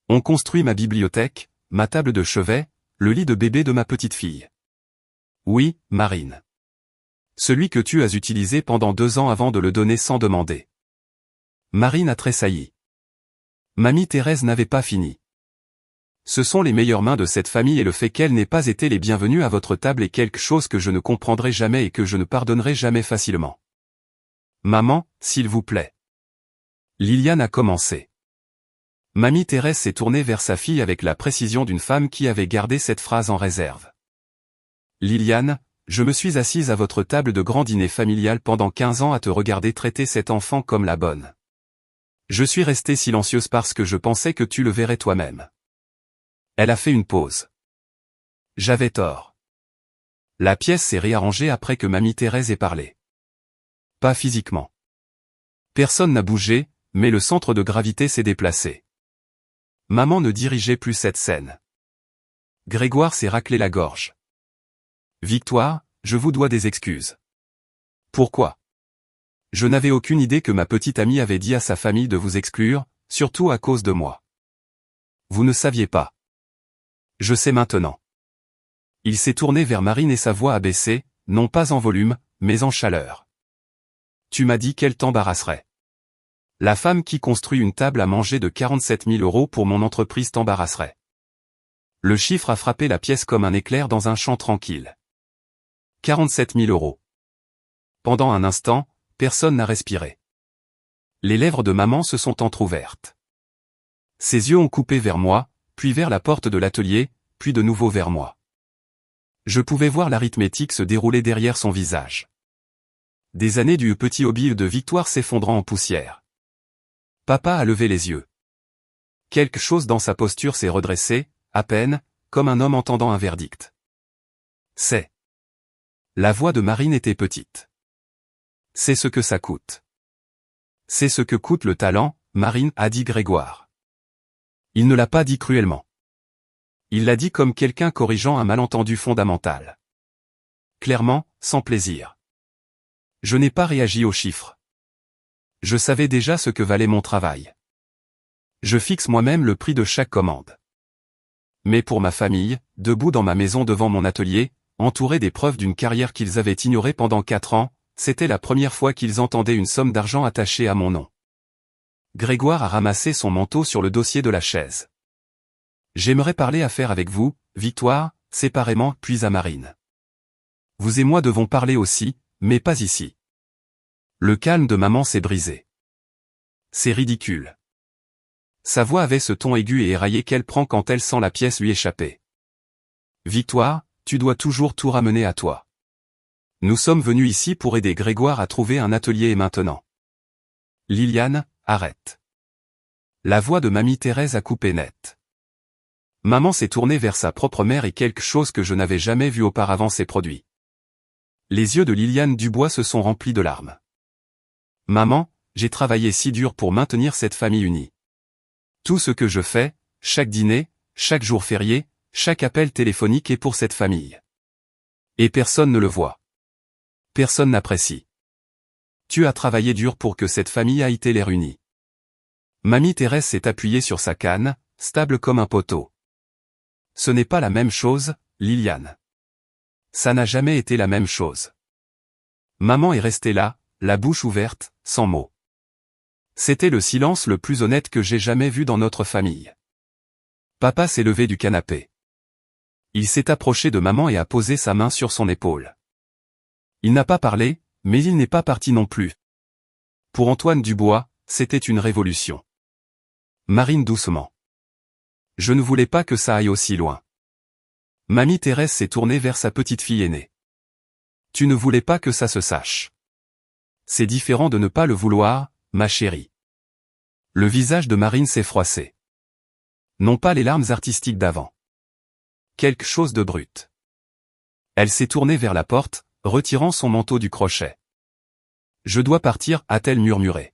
On construit ma bibliothèque, ma table de chevet, le lit de bébé de ma petite fille. Oui, Marine. Celui que tu as utilisé pendant 2 ans avant de le donner sans demander. Marine a tressailli. Mamie Thérèse n'avait pas fini. Ce sont les meilleures mains de cette famille et le fait qu'elle n'ait pas été les bienvenues à votre table est quelque chose que je ne comprendrai jamais et que je ne pardonnerai jamais facilement. Maman, s'il vous plaît. Liliane a commencé. Mamie Thérèse s'est tournée vers sa fille avec la précision d'une femme qui avait gardé cette phrase en réserve. Liliane, je me suis assise à votre table de grand dîner familial pendant 15 ans à te regarder traiter cet enfant comme la bonne. Je suis restée silencieuse parce que je pensais que tu le verrais toi-même. Elle a fait une pause. J'avais tort. La pièce s'est réarrangée après que Mamie Thérèse ait parlé. Pas physiquement. Personne n'a bougé, mais le centre de gravité s'est déplacé. Maman ne dirigeait plus cette scène. Grégoire s'est raclé la gorge. Victoire, je vous dois des excuses. Pourquoi? Je n'avais aucune idée que ma petite amie avait dit à sa famille de vous exclure, surtout à cause de moi. Vous ne saviez pas. Je sais maintenant. Il s'est tourné vers Marine et sa voix a baissé, non pas en volume, mais en chaleur. Tu m'as dit qu'elle t'embarrasserait. La femme qui construit une table à manger de 47 000 € pour mon entreprise t'embarrasserait. Le chiffre a frappé la pièce comme un éclair dans un champ tranquille. 47 000 €. Pendant un instant, personne n'a respiré. Les lèvres de maman se sont entr'ouvertes. Ses yeux ont coupé vers moi, puis vers la porte de l'atelier, puis de nouveau vers moi. Je pouvais voir l'arithmétique se dérouler derrière son visage. Des années du petit hobby de Victoire s'effondrant en poussière. Papa a levé les yeux. Quelque chose dans sa posture s'est redressé, à peine, comme un homme entendant un verdict. C'est. La voix de Marine était petite. C'est ce que ça coûte. C'est ce que coûte le talent, Marine, a dit Grégoire. Il ne l'a pas dit cruellement. Il l'a dit comme quelqu'un corrigeant un malentendu fondamental. Clairement, sans plaisir. Je n'ai pas réagi aux chiffres. Je savais déjà ce que valait mon travail. Je fixe moi-même le prix de chaque commande. Mais pour ma famille, debout dans ma maison devant mon atelier, entourés des preuves d'une carrière qu'ils avaient ignorée pendant 4 ans, c'était la première fois qu'ils entendaient une somme d'argent attachée à mon nom. Grégoire a ramassé son manteau sur le dossier de la chaise. J'aimerais parler affaires avec vous, Victoire, séparément, puis à Marine. Vous et moi devons parler aussi, mais pas ici. Le calme de maman s'est brisé. C'est ridicule. Sa voix avait ce ton aigu et éraillé qu'elle prend quand elle sent la pièce lui échapper. Victoire, tu dois toujours tout ramener à toi. Nous sommes venus ici pour aider Grégoire à trouver un atelier et maintenant. Liliane, arrête. La voix de Mamie Thérèse a coupé net. Maman s'est tournée vers sa propre mère et quelque chose que je n'avais jamais vu auparavant s'est produit. Les yeux de Liliane Dubois se sont remplis de larmes. Maman, j'ai travaillé si dur pour maintenir cette famille unie. Tout ce que je fais, chaque dîner, chaque jour férié, chaque appel téléphonique est pour cette famille. Et personne ne le voit. Personne n'apprécie. Tu as travaillé dur pour que cette famille ait été l'air unie. Mamie Thérèse s'est appuyée sur sa canne, stable comme un poteau. Ce n'est pas la même chose, Liliane. Ça n'a jamais été la même chose. Maman est restée là, la bouche ouverte, sans mots. C'était le silence le plus honnête que j'ai jamais vu dans notre famille. Papa s'est levé du canapé. Il s'est approché de maman et a posé sa main sur son épaule. Il n'a pas parlé, mais il n'est pas parti non plus. Pour Antoine Dubois, c'était une révolution. Marine doucement. Je ne voulais pas que ça aille aussi loin. Mamie Thérèse s'est tournée vers sa petite fille aînée. Tu ne voulais pas que ça se sache. C'est différent de ne pas le vouloir, ma chérie. Le visage de Marine s'est froissé. Non pas les larmes artistiques d'avant. Quelque chose de brut. Elle s'est tournée vers la porte, retirant son manteau du crochet. Je dois partir, a-t-elle murmuré.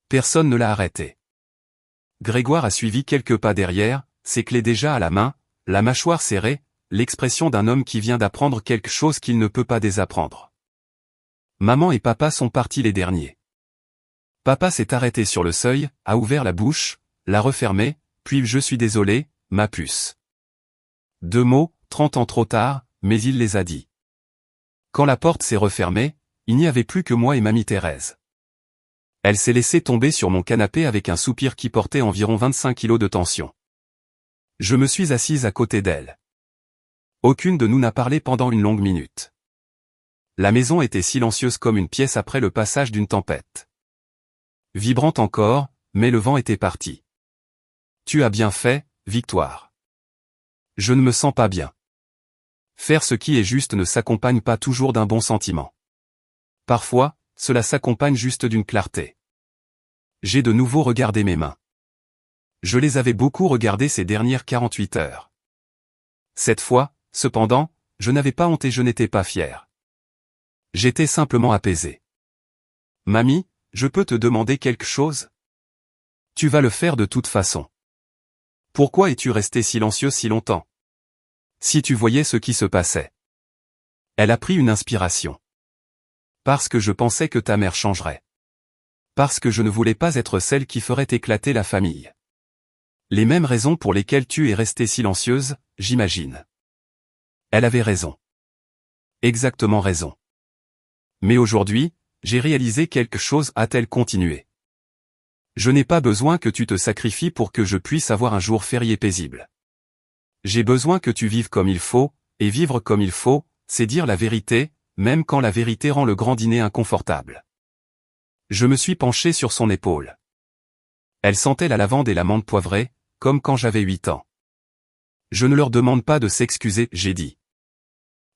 Personne ne l'a arrêtée. Grégoire a suivi quelques pas derrière, ses clés déjà à la main, la mâchoire serrée, l'expression d'un homme qui vient d'apprendre quelque chose qu'il ne peut pas désapprendre. Maman et papa sont partis les derniers. Papa s'est arrêté sur le seuil, a ouvert la bouche, l'a refermée, puis je suis désolé, ma puce. 2 mots, 30 ans trop tard, mais il les a dit. Quand la porte s'est refermée, il n'y avait plus que moi et mamie Thérèse. Elle s'est laissée tomber sur mon canapé avec un soupir qui portait environ 25 kilos de tension. Je me suis assise à côté d'elle. Aucune de nous n'a parlé pendant une longue minute. La maison était silencieuse comme une pièce après le passage d'une tempête. Vibrante encore, mais le vent était parti. Tu as bien fait, Victoire. Je ne me sens pas bien. Faire ce qui est juste ne s'accompagne pas toujours d'un bon sentiment. Parfois, cela s'accompagne juste d'une clarté. J'ai de nouveau regardé mes mains. Je les avais beaucoup regardées ces dernières 48 heures. Cette fois, cependant, je n'avais pas honte et je n'étais pas fier. J'étais simplement apaisé. Mamie, je peux te demander quelque chose? Tu vas le faire de toute façon. Pourquoi es-tu restée silencieuse si longtemps? Si tu voyais ce qui se passait. Elle a pris une inspiration. Parce que je pensais que ta mère changerait. Parce que je ne voulais pas être celle qui ferait éclater la famille. Les mêmes raisons pour lesquelles tu es restée silencieuse, j'imagine. Elle avait raison. Exactement raison. Mais aujourd'hui, j'ai réalisé quelque chose, a-t-elle continué. Je n'ai pas besoin que tu te sacrifies pour que je puisse avoir un jour férié paisible. J'ai besoin que tu vives comme il faut, et vivre comme il faut, c'est dire la vérité, même quand la vérité rend le grand dîner inconfortable. Je me suis penché sur son épaule. Elle sentait la lavande et la menthe poivrée, comme quand j'avais 8 ans. Je ne leur demande pas de s'excuser, j'ai dit.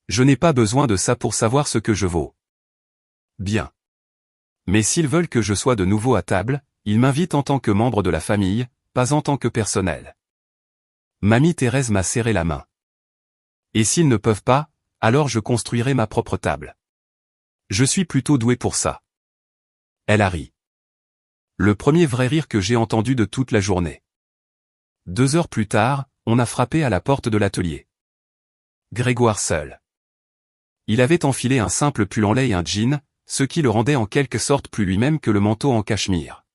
Je n'ai pas besoin de ça pour savoir ce que je vaux. Bien. Mais s'ils veulent que je sois de nouveau à table, ils m'invitent en tant que membre de la famille, pas en tant que personnel. Mamie Thérèse m'a serré la main. Et s'ils ne peuvent pas, alors je construirai ma propre table. Je suis plutôt doué pour ça. Elle a ri. Le premier vrai rire que j'ai entendu de toute la journée. 2 heures plus tard, on a frappé à la porte de l'atelier. Grégoire seul. Il avait enfilé un simple pull en lait et un jean, ce qui le rendait en quelque sorte plus lui-même que le manteau en cachemire.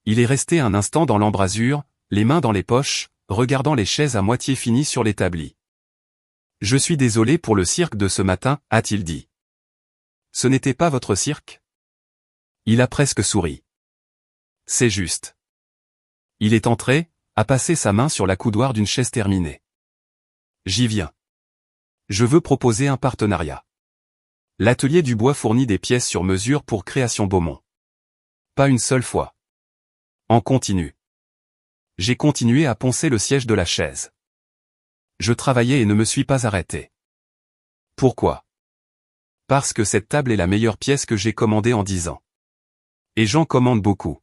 Il est resté un instant dans l'embrasure, les mains dans les poches, regardant les chaises à moitié finies sur l'établi. « Je suis désolé pour le cirque de ce matin, a-t-il dit. Ce n'était pas votre cirque? Il a presque souri. C'est juste. Il est entré, a passé sa main sur la coudoir d'une chaise terminée. J'y viens. Je veux proposer un partenariat. L'atelier du bois fournit des pièces sur mesure pour Création Beaumont. Pas une seule fois. En continu. J'ai continué à poncer le siège de la chaise. Je travaillais et ne me suis pas arrêté. Pourquoi? Parce que cette table est la meilleure pièce que j'ai commandée en 10 ans. Et j'en commande beaucoup.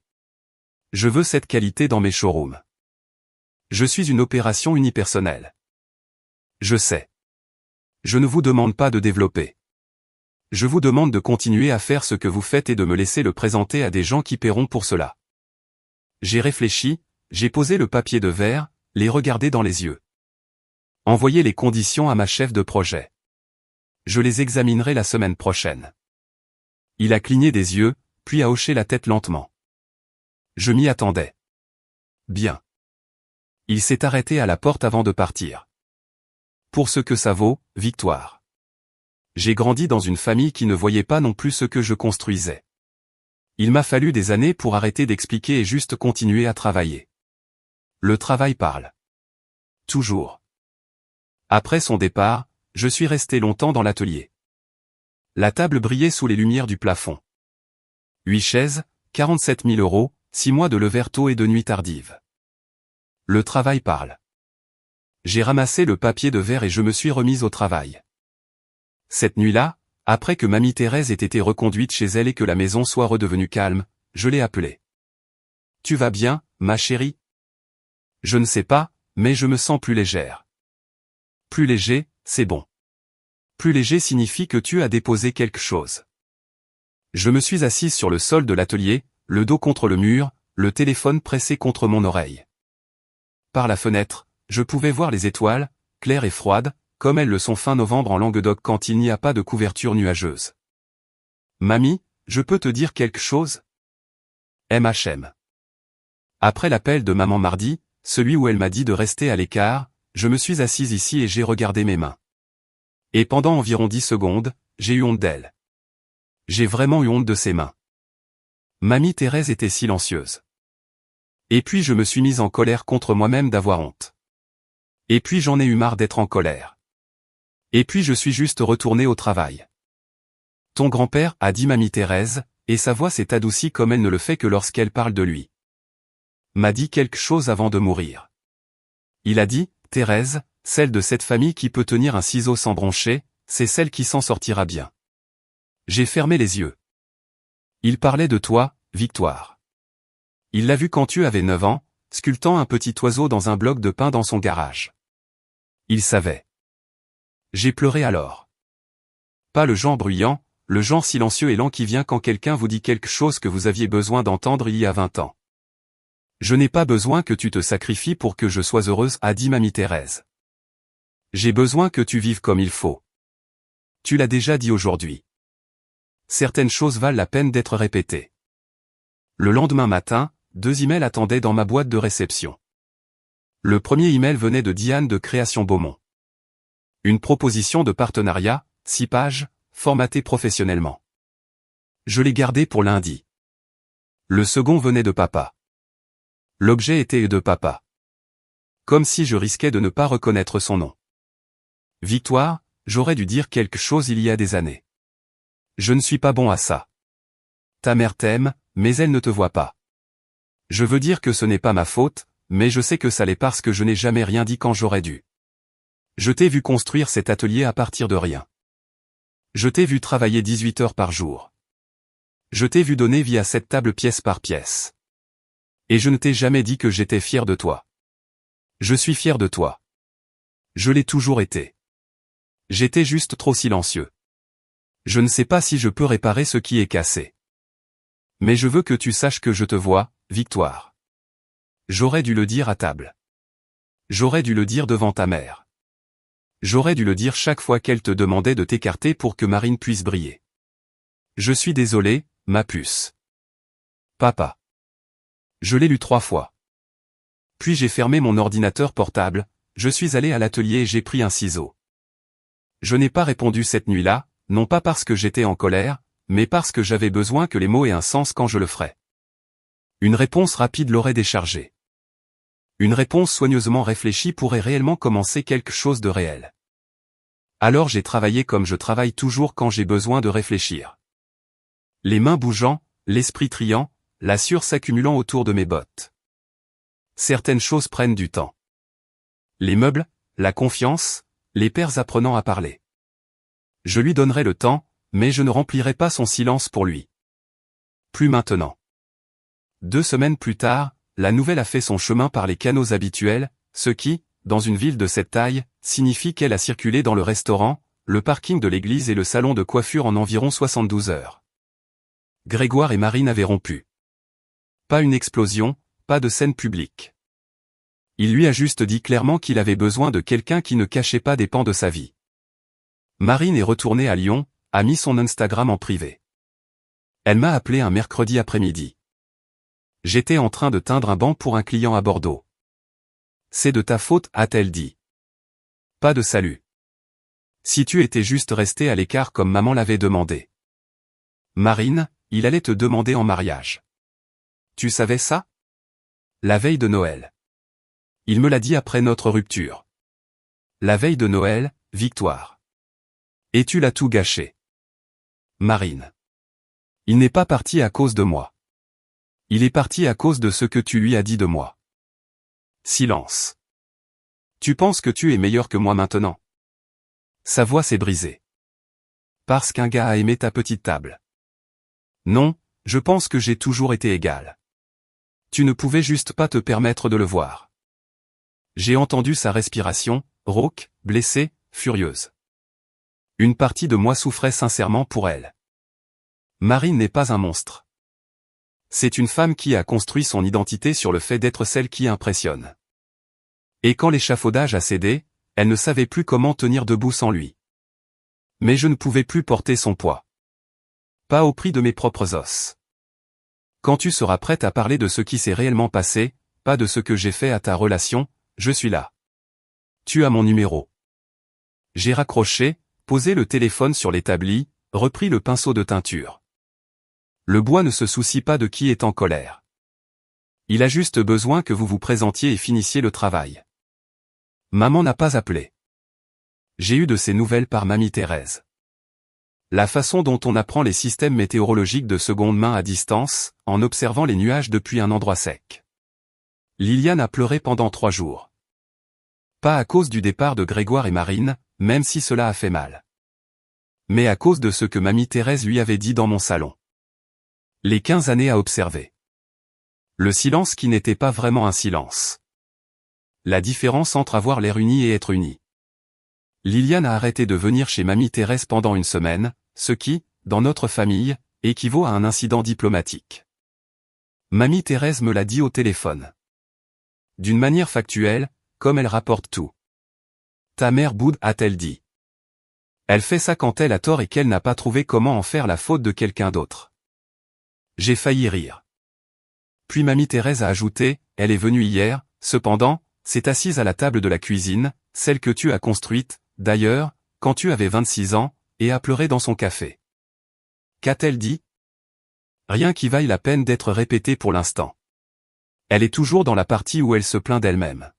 Je veux cette qualité dans mes showrooms. Je suis une opération unipersonnelle. Je sais. Je ne vous demande pas de développer. Je vous demande de continuer à faire ce que vous faites et de me laisser le présenter à des gens qui paieront pour cela. J'ai réfléchi, j'ai posé le papier de verre, les regardé dans les yeux. Envoyé les conditions à ma chef de projet. Je les examinerai la semaine prochaine. Il a cligné des yeux, puis a hoché la tête lentement. Je m'y attendais. Bien. Il s'est arrêté à la porte avant de partir. Pour ce que ça vaut, Victoire. J'ai grandi dans une famille qui ne voyait pas non plus ce que je construisais. Il m'a fallu des années pour arrêter d'expliquer et juste continuer à travailler. Le travail parle. Toujours. Après son départ, je suis resté longtemps dans l'atelier. La table brillait sous les lumières du plafond. 8 chaises, 47 000 €, 6 mois de levers tôt et de nuit tardive. Le travail parle. J'ai ramassé le papier de verre et je me suis remise au travail. Cette nuit-là, après que mamie Thérèse ait été reconduite chez elle et que la maison soit redevenue calme, je l'ai appelée. « Tu vas bien, ma chérie ?» Je ne sais pas, mais je me sens plus légère. Plus léger, c'est bon. Plus léger signifie que tu as déposé quelque chose. Je me suis assise sur le sol de l'atelier, le dos contre le mur, le téléphone pressé contre mon oreille. Par la fenêtre, je pouvais voir les étoiles, claires et froides, comme elles le sont fin novembre en Languedoc quand il n'y a pas de couverture nuageuse. Mamie, je peux te dire quelque chose? MHM. Après l'appel de maman mardi, celui où elle m'a dit de rester à l'écart, je me suis assise ici et j'ai regardé mes mains. Et pendant environ 10 secondes, j'ai eu honte d'elle. J'ai vraiment eu honte de ses mains. Mamie Thérèse était silencieuse. Et puis je me suis mise en colère contre moi-même d'avoir honte. Et puis j'en ai eu marre d'être en colère. Et puis je suis juste retourné au travail. Ton grand-père, a dit mamie Thérèse, et sa voix s'est adoucie comme elle ne le fait que lorsqu'elle parle de lui. M'a dit quelque chose avant de mourir. Il a dit, Thérèse, celle de cette famille qui peut tenir un ciseau sans broncher, c'est celle qui s'en sortira bien. J'ai fermé les yeux. Il parlait de toi, Victoire. Il l'a vu quand tu avais 9 ans, sculptant un petit oiseau dans un bloc de pain dans son garage. Il savait. J'ai pleuré alors. Pas le genre bruyant, le genre silencieux et lent qui vient quand quelqu'un vous dit quelque chose que vous aviez besoin d'entendre il y a 20 ans. Je n'ai pas besoin que tu te sacrifies pour que je sois heureuse, a dit mamie Thérèse. J'ai besoin que tu vives comme il faut. Tu l'as déjà dit aujourd'hui. Certaines choses valent la peine d'être répétées. Le lendemain matin, 2 emails attendaient dans ma boîte de réception. Le premier email venait de Diane de Création Beaumont. Une proposition de partenariat, 6 pages, formatée professionnellement. Je l'ai gardé pour lundi. Le second venait de papa. L'objet était de papa. Comme si je risquais de ne pas reconnaître son nom. Victoire, j'aurais dû dire quelque chose il y a des années. Je ne suis pas bon à ça. Ta mère t'aime, mais elle ne te voit pas. Je veux dire que ce n'est pas ma faute, mais je sais que ça l'est parce que je n'ai jamais rien dit quand j'aurais dû. Je t'ai vu construire cet atelier à partir de rien. Je t'ai vu travailler 18 heures par jour. Je t'ai vu donner vie à cette table pièce par pièce. Et je ne t'ai jamais dit que j'étais fier de toi. Je suis fier de toi. Je l'ai toujours été. J'étais juste trop silencieux. Je ne sais pas si je peux réparer ce qui est cassé. Mais je veux que tu saches que je te vois, Victoire. J'aurais dû le dire à table. J'aurais dû le dire devant ta mère. J'aurais dû le dire chaque fois qu'elle te demandait de t'écarter pour que Marine puisse briller. Je suis désolé, ma puce. Papa. Je l'ai lu 3 fois. Puis j'ai fermé mon ordinateur portable, je suis allé à l'atelier et j'ai pris un ciseau. Je n'ai pas répondu cette nuit-là, non pas parce que j'étais en colère, mais parce que j'avais besoin que les mots aient un sens quand je le ferais. Une réponse rapide l'aurait déchargé. Une réponse soigneusement réfléchie pourrait réellement commencer quelque chose de réel. Alors j'ai travaillé comme je travaille toujours quand j'ai besoin de réfléchir. Les mains bougeant, l'esprit triant, la sueur s'accumulant autour de mes bottes. Certaines choses prennent du temps. Les meubles, la confiance, les pères apprenant à parler. Je lui donnerai le temps, mais je ne remplirai pas son silence pour lui. Plus maintenant. 2 semaines plus tard, la nouvelle a fait son chemin par les canaux habituels, ce qui, dans une ville de cette taille, signifie qu'elle a circulé dans le restaurant, le parking de l'église et le salon de coiffure en environ 72 heures. Grégoire et Marine avaient rompu. Pas une explosion, pas de scène publique. Il lui a juste dit clairement qu'il avait besoin de quelqu'un qui ne cachait pas des pans de sa vie. Marine est retournée à Lyon, a mis son Instagram en privé. Elle m'a appelé un mercredi après-midi. J'étais en train de teindre un banc pour un client à Bordeaux. C'est de ta faute, a-t-elle dit. Pas de salut. Si tu étais juste resté à l'écart comme maman l'avait demandé. Marine, il allait te demander en mariage. Tu savais ça? La veille de Noël. Il me l'a dit après notre rupture. La veille de Noël, Victoire. Et tu l'as tout gâché. Marine. Il n'est pas parti à cause de moi. Il est parti à cause de ce que tu lui as dit de moi. Silence. Tu penses que tu es meilleur que moi maintenant? Sa voix s'est brisée. Parce qu'un gars a aimé ta petite table. Non, je pense que j'ai toujours été égal. Tu ne pouvais juste pas te permettre de le voir. J'ai entendu sa respiration, rauque, blessée, furieuse. Une partie de moi souffrait sincèrement pour elle. Marine n'est pas un monstre. C'est une femme qui a construit son identité sur le fait d'être celle qui impressionne. Et quand l'échafaudage a cédé, Elle ne savait plus comment tenir debout sans lui. Mais je ne pouvais plus porter son poids. Pas au prix de mes propres os. Quand tu seras prête à parler de ce qui s'est réellement passé, pas de ce que j'ai fait à ta relation, je suis là. Tu as mon numéro. J'ai raccroché, posé le téléphone sur l'établi, repris le pinceau de teinture. Le bois ne se soucie pas de qui est en colère. Il a juste besoin que vous vous présentiez et finissiez le travail. Maman n'a pas appelé. J'ai eu de ses nouvelles par mamie Thérèse. La façon dont on apprend les systèmes météorologiques de seconde main à distance, en observant les nuages depuis un endroit sec. Liliane a pleuré pendant 3 jours. Pas à cause du départ de Grégoire et Marine, même si cela a fait mal. Mais à cause de ce que mamie Thérèse lui avait dit dans mon salon. Les 15 années à observer. Le silence qui n'était pas vraiment un silence. La différence entre avoir l'air uni et être uni. Liliane a arrêté de venir chez mamie Thérèse pendant 1 semaine, ce qui, dans notre famille, équivaut à un incident diplomatique. Mamie Thérèse me l'a dit au téléphone. D'une manière factuelle, comme elle rapporte tout. Ta mère boude, a-t-elle dit. Elle fait ça quand elle a tort et qu'elle n'a pas trouvé comment en faire la faute de quelqu'un d'autre. J'ai failli rire. Puis mamie Thérèse a ajouté, elle est venue hier, cependant, s'est assise à la table de la cuisine, celle que tu as construite, d'ailleurs, quand tu avais 26 ans, et a pleuré dans son café. Qu'a-t-elle dit? Rien qui vaille la peine d'être répété pour l'instant. Elle est toujours dans la partie où elle se plaint d'elle-même.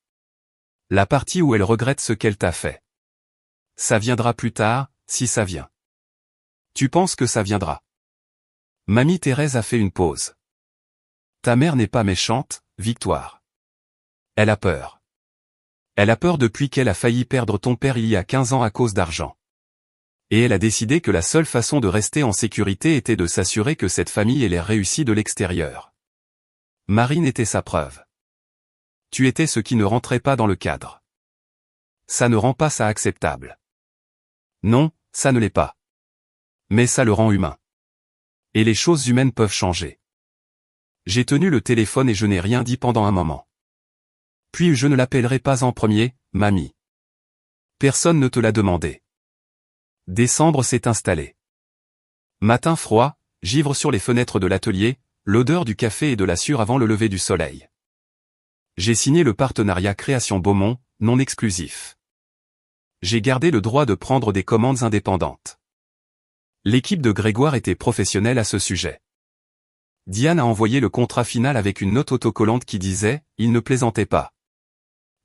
La partie où elle regrette ce qu'elle t'a fait. Ça viendra plus tard, si ça vient. Tu penses que ça viendra? Mamie Thérèse a fait une pause. Ta mère n'est pas méchante, Victoire. Elle a peur. Elle a peur depuis qu'elle a failli perdre ton père il y a 15 ans à cause d'argent. Et elle a décidé que la seule façon de rester en sécurité était de s'assurer que cette famille ait l'air réussie de l'extérieur. Marine était sa preuve. Tu étais ce qui ne rentrait pas dans le cadre. Ça ne rend pas ça acceptable. Non, ça ne l'est pas. Mais ça le rend humain. Et les choses humaines peuvent changer. J'ai tenu le téléphone et je n'ai rien dit pendant un moment. Puis je ne l'appellerai pas en premier, mamie. Personne ne te l'a demandé. Décembre s'est installé. Matin froid, givre sur les fenêtres de l'atelier, l'odeur du café et de la sueur avant le lever du soleil. J'ai signé le partenariat Création Beaumont, non exclusif. J'ai gardé le droit de prendre des commandes indépendantes. L'équipe de Grégoire était professionnelle à ce sujet. Diane a envoyé le contrat final avec une note autocollante qui disait « Il ne plaisantait pas.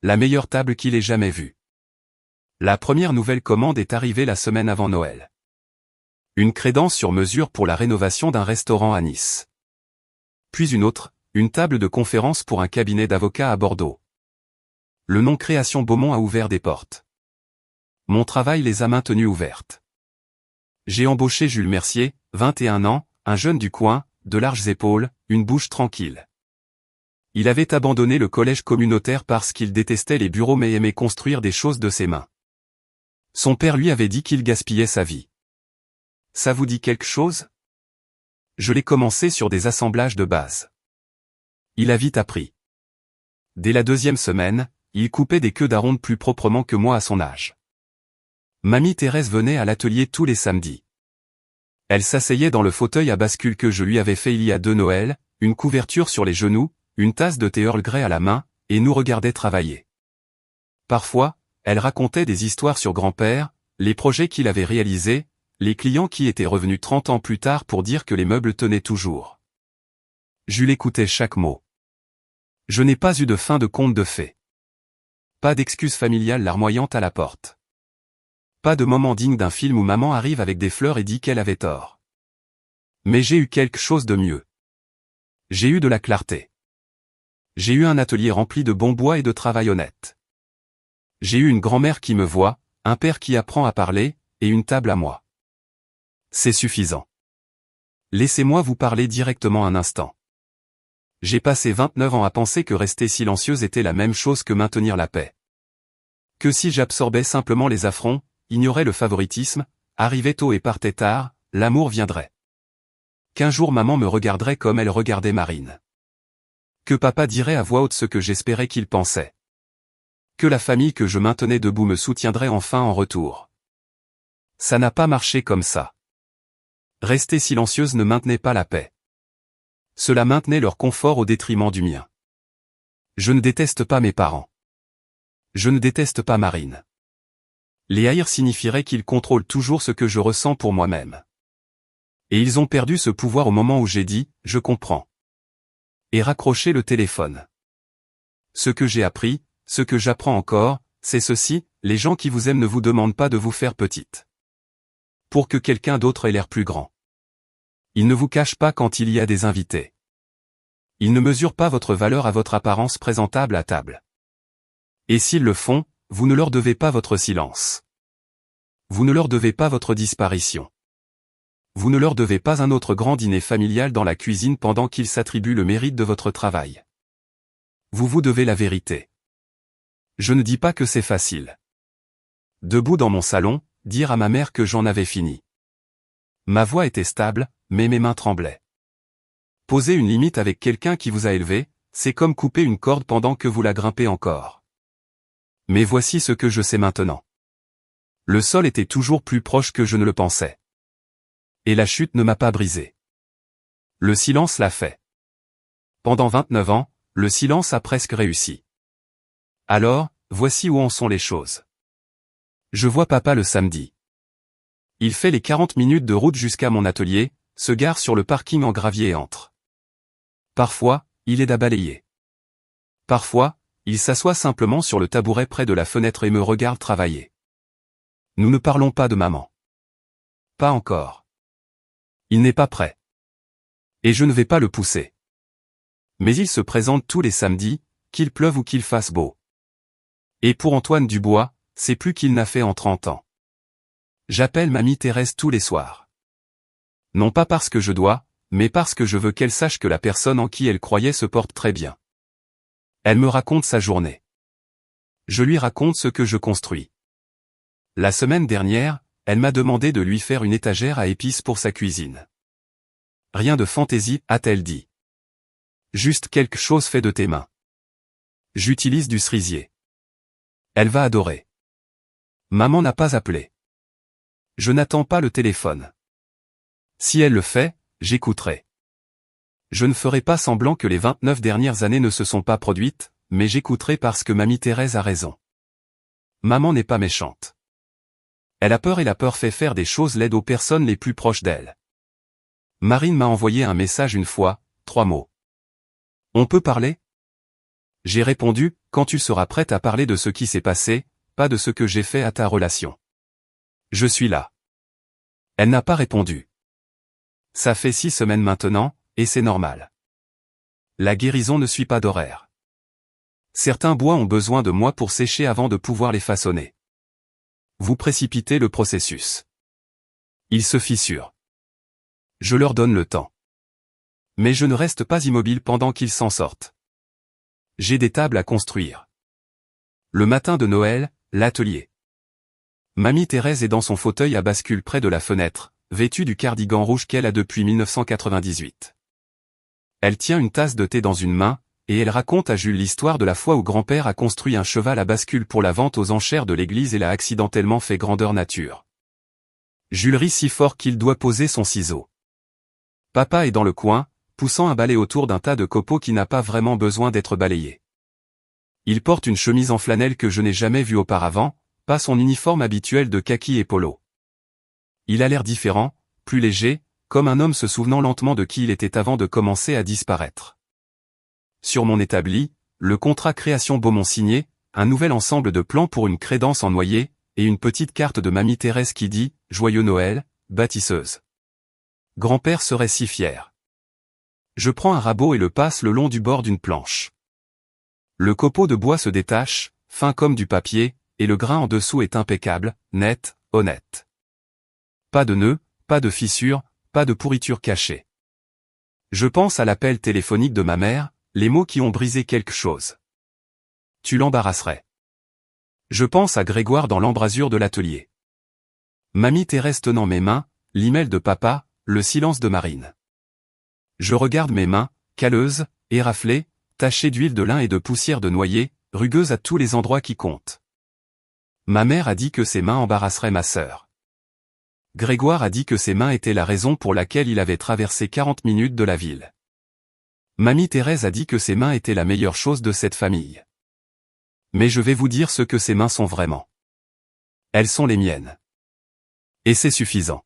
La meilleure table qu'il ait jamais vue. » La première nouvelle commande est arrivée la semaine avant Noël. Une crédence sur mesure pour la rénovation d'un restaurant à Nice. Puis une autre, une table de conférence pour un cabinet d'avocats à Bordeaux. Le nom Création Beaumont a ouvert des portes. Mon travail les a maintenues ouvertes. J'ai embauché Jules Mercier, 21 ans, un jeune du coin, de larges épaules, une bouche tranquille. Il avait abandonné le collège communautaire parce qu'il détestait les bureaux mais aimait construire des choses de ses mains. Son père lui avait dit qu'il gaspillait sa vie. Ça vous dit quelque chose? Je l'ai commencé sur des assemblages de base. Il a vite appris. Dès la 2e semaine, il coupait des queues d'aronde plus proprement que moi à son âge. Mamie Thérèse venait à l'atelier tous les samedis. Elle s'asseyait dans le fauteuil à bascule que je lui avais fait il y a 2 Noëls, une couverture sur les genoux, une tasse de thé Earl Grey à la main, et nous regardait travailler. Parfois, elle racontait des histoires sur grand-père, les projets qu'il avait réalisés, les clients qui étaient revenus 30 ans plus tard pour dire que les meubles tenaient toujours. Jules écoutait chaque mot. Je n'ai pas eu de fin de conte de fées. Pas d'excuses familiales larmoyantes à la porte. Pas de moment digne d'un film où maman arrive avec des fleurs et dit qu'elle avait tort. Mais j'ai eu quelque chose de mieux. J'ai eu de la clarté. J'ai eu un atelier rempli de bons bois et de travail honnête. J'ai eu une grand-mère qui me voit, un père qui apprend à parler, et une table à moi. C'est suffisant. Laissez-moi vous parler directement un instant. J'ai passé 29 ans à penser que rester silencieuse était la même chose que maintenir la paix. Que si j'absorbais simplement les affronts, ignorais le favoritisme, arrivais tôt et partais tard, l'amour viendrait. Qu'un jour maman me regarderait comme elle regardait Marine. Que papa dirait à voix haute ce que j'espérais qu'il pensait. que la famille que je maintenais debout me soutiendrait enfin en retour. Ça n'a pas marché comme ça. Rester silencieuse ne maintenait pas la paix. Cela maintenait leur confort au détriment du mien. Je ne déteste pas mes parents. Je ne déteste pas Marine. Les haïr signifierait qu'ils contrôlent toujours ce que je ressens pour moi-même. Et ils ont perdu ce pouvoir au moment où j'ai dit « je comprends » et raccroché le téléphone. Ce que j'ai appris, ce que j'apprends encore, c'est ceci, les gens qui vous aiment ne vous demandent pas de vous faire petite. Pour que quelqu'un d'autre ait l'air plus grand. Ils ne vous cachent pas quand il y a des invités. Ils ne mesurent pas votre valeur à votre apparence présentable à table. Et s'ils le font, vous ne leur devez pas votre silence. Vous ne leur devez pas votre disparition. Vous ne leur devez pas un autre grand dîner familial dans la cuisine pendant qu'ils s'attribuent le mérite de votre travail. Vous vous devez la vérité. Je ne dis pas que c'est facile. Debout dans mon salon, dire à ma mère que j'en avais fini. Ma voix était stable, mais mes mains tremblaient. Poser une limite avec quelqu'un qui vous a élevé, c'est comme couper une corde pendant que vous la grimpez encore. Mais voici ce que je sais maintenant. Le sol était toujours plus proche que je ne le pensais. Et la chute ne m'a pas brisé. Le silence l'a fait. Pendant 29 ans, le silence a presque réussi. Alors, voici où en sont les choses. Je vois papa le samedi. Il fait les 40 minutes de route jusqu'à mon atelier, se gare sur le parking en gravier et entre. Parfois, il aide à balayer. Parfois, il s'assoit simplement sur le tabouret près de la fenêtre et me regarde travailler. Nous ne parlons pas de maman. Pas encore. Il n'est pas prêt. Et je ne vais pas le pousser. Mais il se présente tous les samedis, qu'il pleuve ou qu'il fasse beau. Et pour Antoine Dubois, c'est plus qu'il n'a fait en 30 ans. J'appelle mamie Thérèse tous les soirs. Non pas parce que je dois, mais parce que je veux qu'elle sache que la personne en qui elle croyait se porte très bien. Elle me raconte sa journée. Je lui raconte ce que je construis. La semaine dernière, elle m'a demandé de lui faire une étagère à épices pour sa cuisine. Rien de fantaisie, a-t-elle dit. Juste quelque chose fait de tes mains. J'utilise du cerisier. Elle va adorer. Maman n'a pas appelé. Je n'attends pas le téléphone. Si elle le fait, j'écouterai. Je ne ferai pas semblant que les 29 dernières années ne se sont pas produites, mais j'écouterai parce que mamie Thérèse a raison. Maman n'est pas méchante. Elle a peur et la peur fait faire des choses laides aux personnes les plus proches d'elle. Marine m'a envoyé un message une fois, 3 mots. On peut parler ? J'ai répondu, quand tu seras prête à parler de ce qui s'est passé, pas de ce que j'ai fait à ta relation. Je suis là. Elle n'a pas répondu. Ça fait 6 semaines maintenant, et c'est normal. La guérison ne suit pas d'horaire. Certains bois ont besoin de moi pour sécher avant de pouvoir les façonner. Vous précipitez le processus. Ils se fissurent. Je leur donne le temps. Mais je ne reste pas immobile pendant qu'ils s'en sortent. J'ai des tables à construire. Le matin de Noël, l'atelier. Mamie Thérèse est dans son fauteuil à bascule près de la fenêtre, vêtue du cardigan rouge qu'elle a depuis 1998. Elle tient une tasse de thé dans une main, et elle raconte à Jules l'histoire de la fois où grand-père a construit un cheval à bascule pour la vente aux enchères de l'église et l'a accidentellement fait grandeur nature. Jules rit si fort qu'il doit poser son ciseau. Papa est dans le coin, poussant un balai autour d'un tas de copeaux qui n'a pas vraiment besoin d'être balayé. Il porte une chemise en flanelle que je n'ai jamais vue auparavant, pas son uniforme habituel de kaki et polo. Il a l'air différent, plus léger, comme un homme se souvenant lentement de qui il était avant de commencer à disparaître. Sur mon établi, le contrat création Beaumont signé, un nouvel ensemble de plans pour une crédence en noyer, et une petite carte de mamie Thérèse qui dit « Joyeux Noël, bâtisseuse ». Grand-père serait si fier. Je prends un rabot et le passe le long du bord d'une planche. Le copeau de bois se détache, fin comme du papier, et le grain en dessous est impeccable, net, honnête. Pas de nœud, pas de fissure, pas de pourriture cachée. Je pense à l'appel téléphonique de ma mère, les mots qui ont brisé quelque chose. Tu l'embarrasserais. Je pense à Grégoire dans l'embrasure de l'atelier. Mamie Thérèse tenant mes mains, l'email de papa, le silence de Marine. Je regarde mes mains, calleuses, éraflées, tachées d'huile de lin et de poussière de noyer, rugueuse à tous les endroits qui comptent. Ma mère a dit que ses mains embarrasseraient ma sœur. Grégoire a dit que ses mains étaient la raison pour laquelle il avait traversé 40 minutes de la ville. Mamie Thérèse a dit que ses mains étaient la meilleure chose de cette famille. Mais je vais vous dire ce que ses mains sont vraiment. Elles sont les miennes. Et c'est suffisant.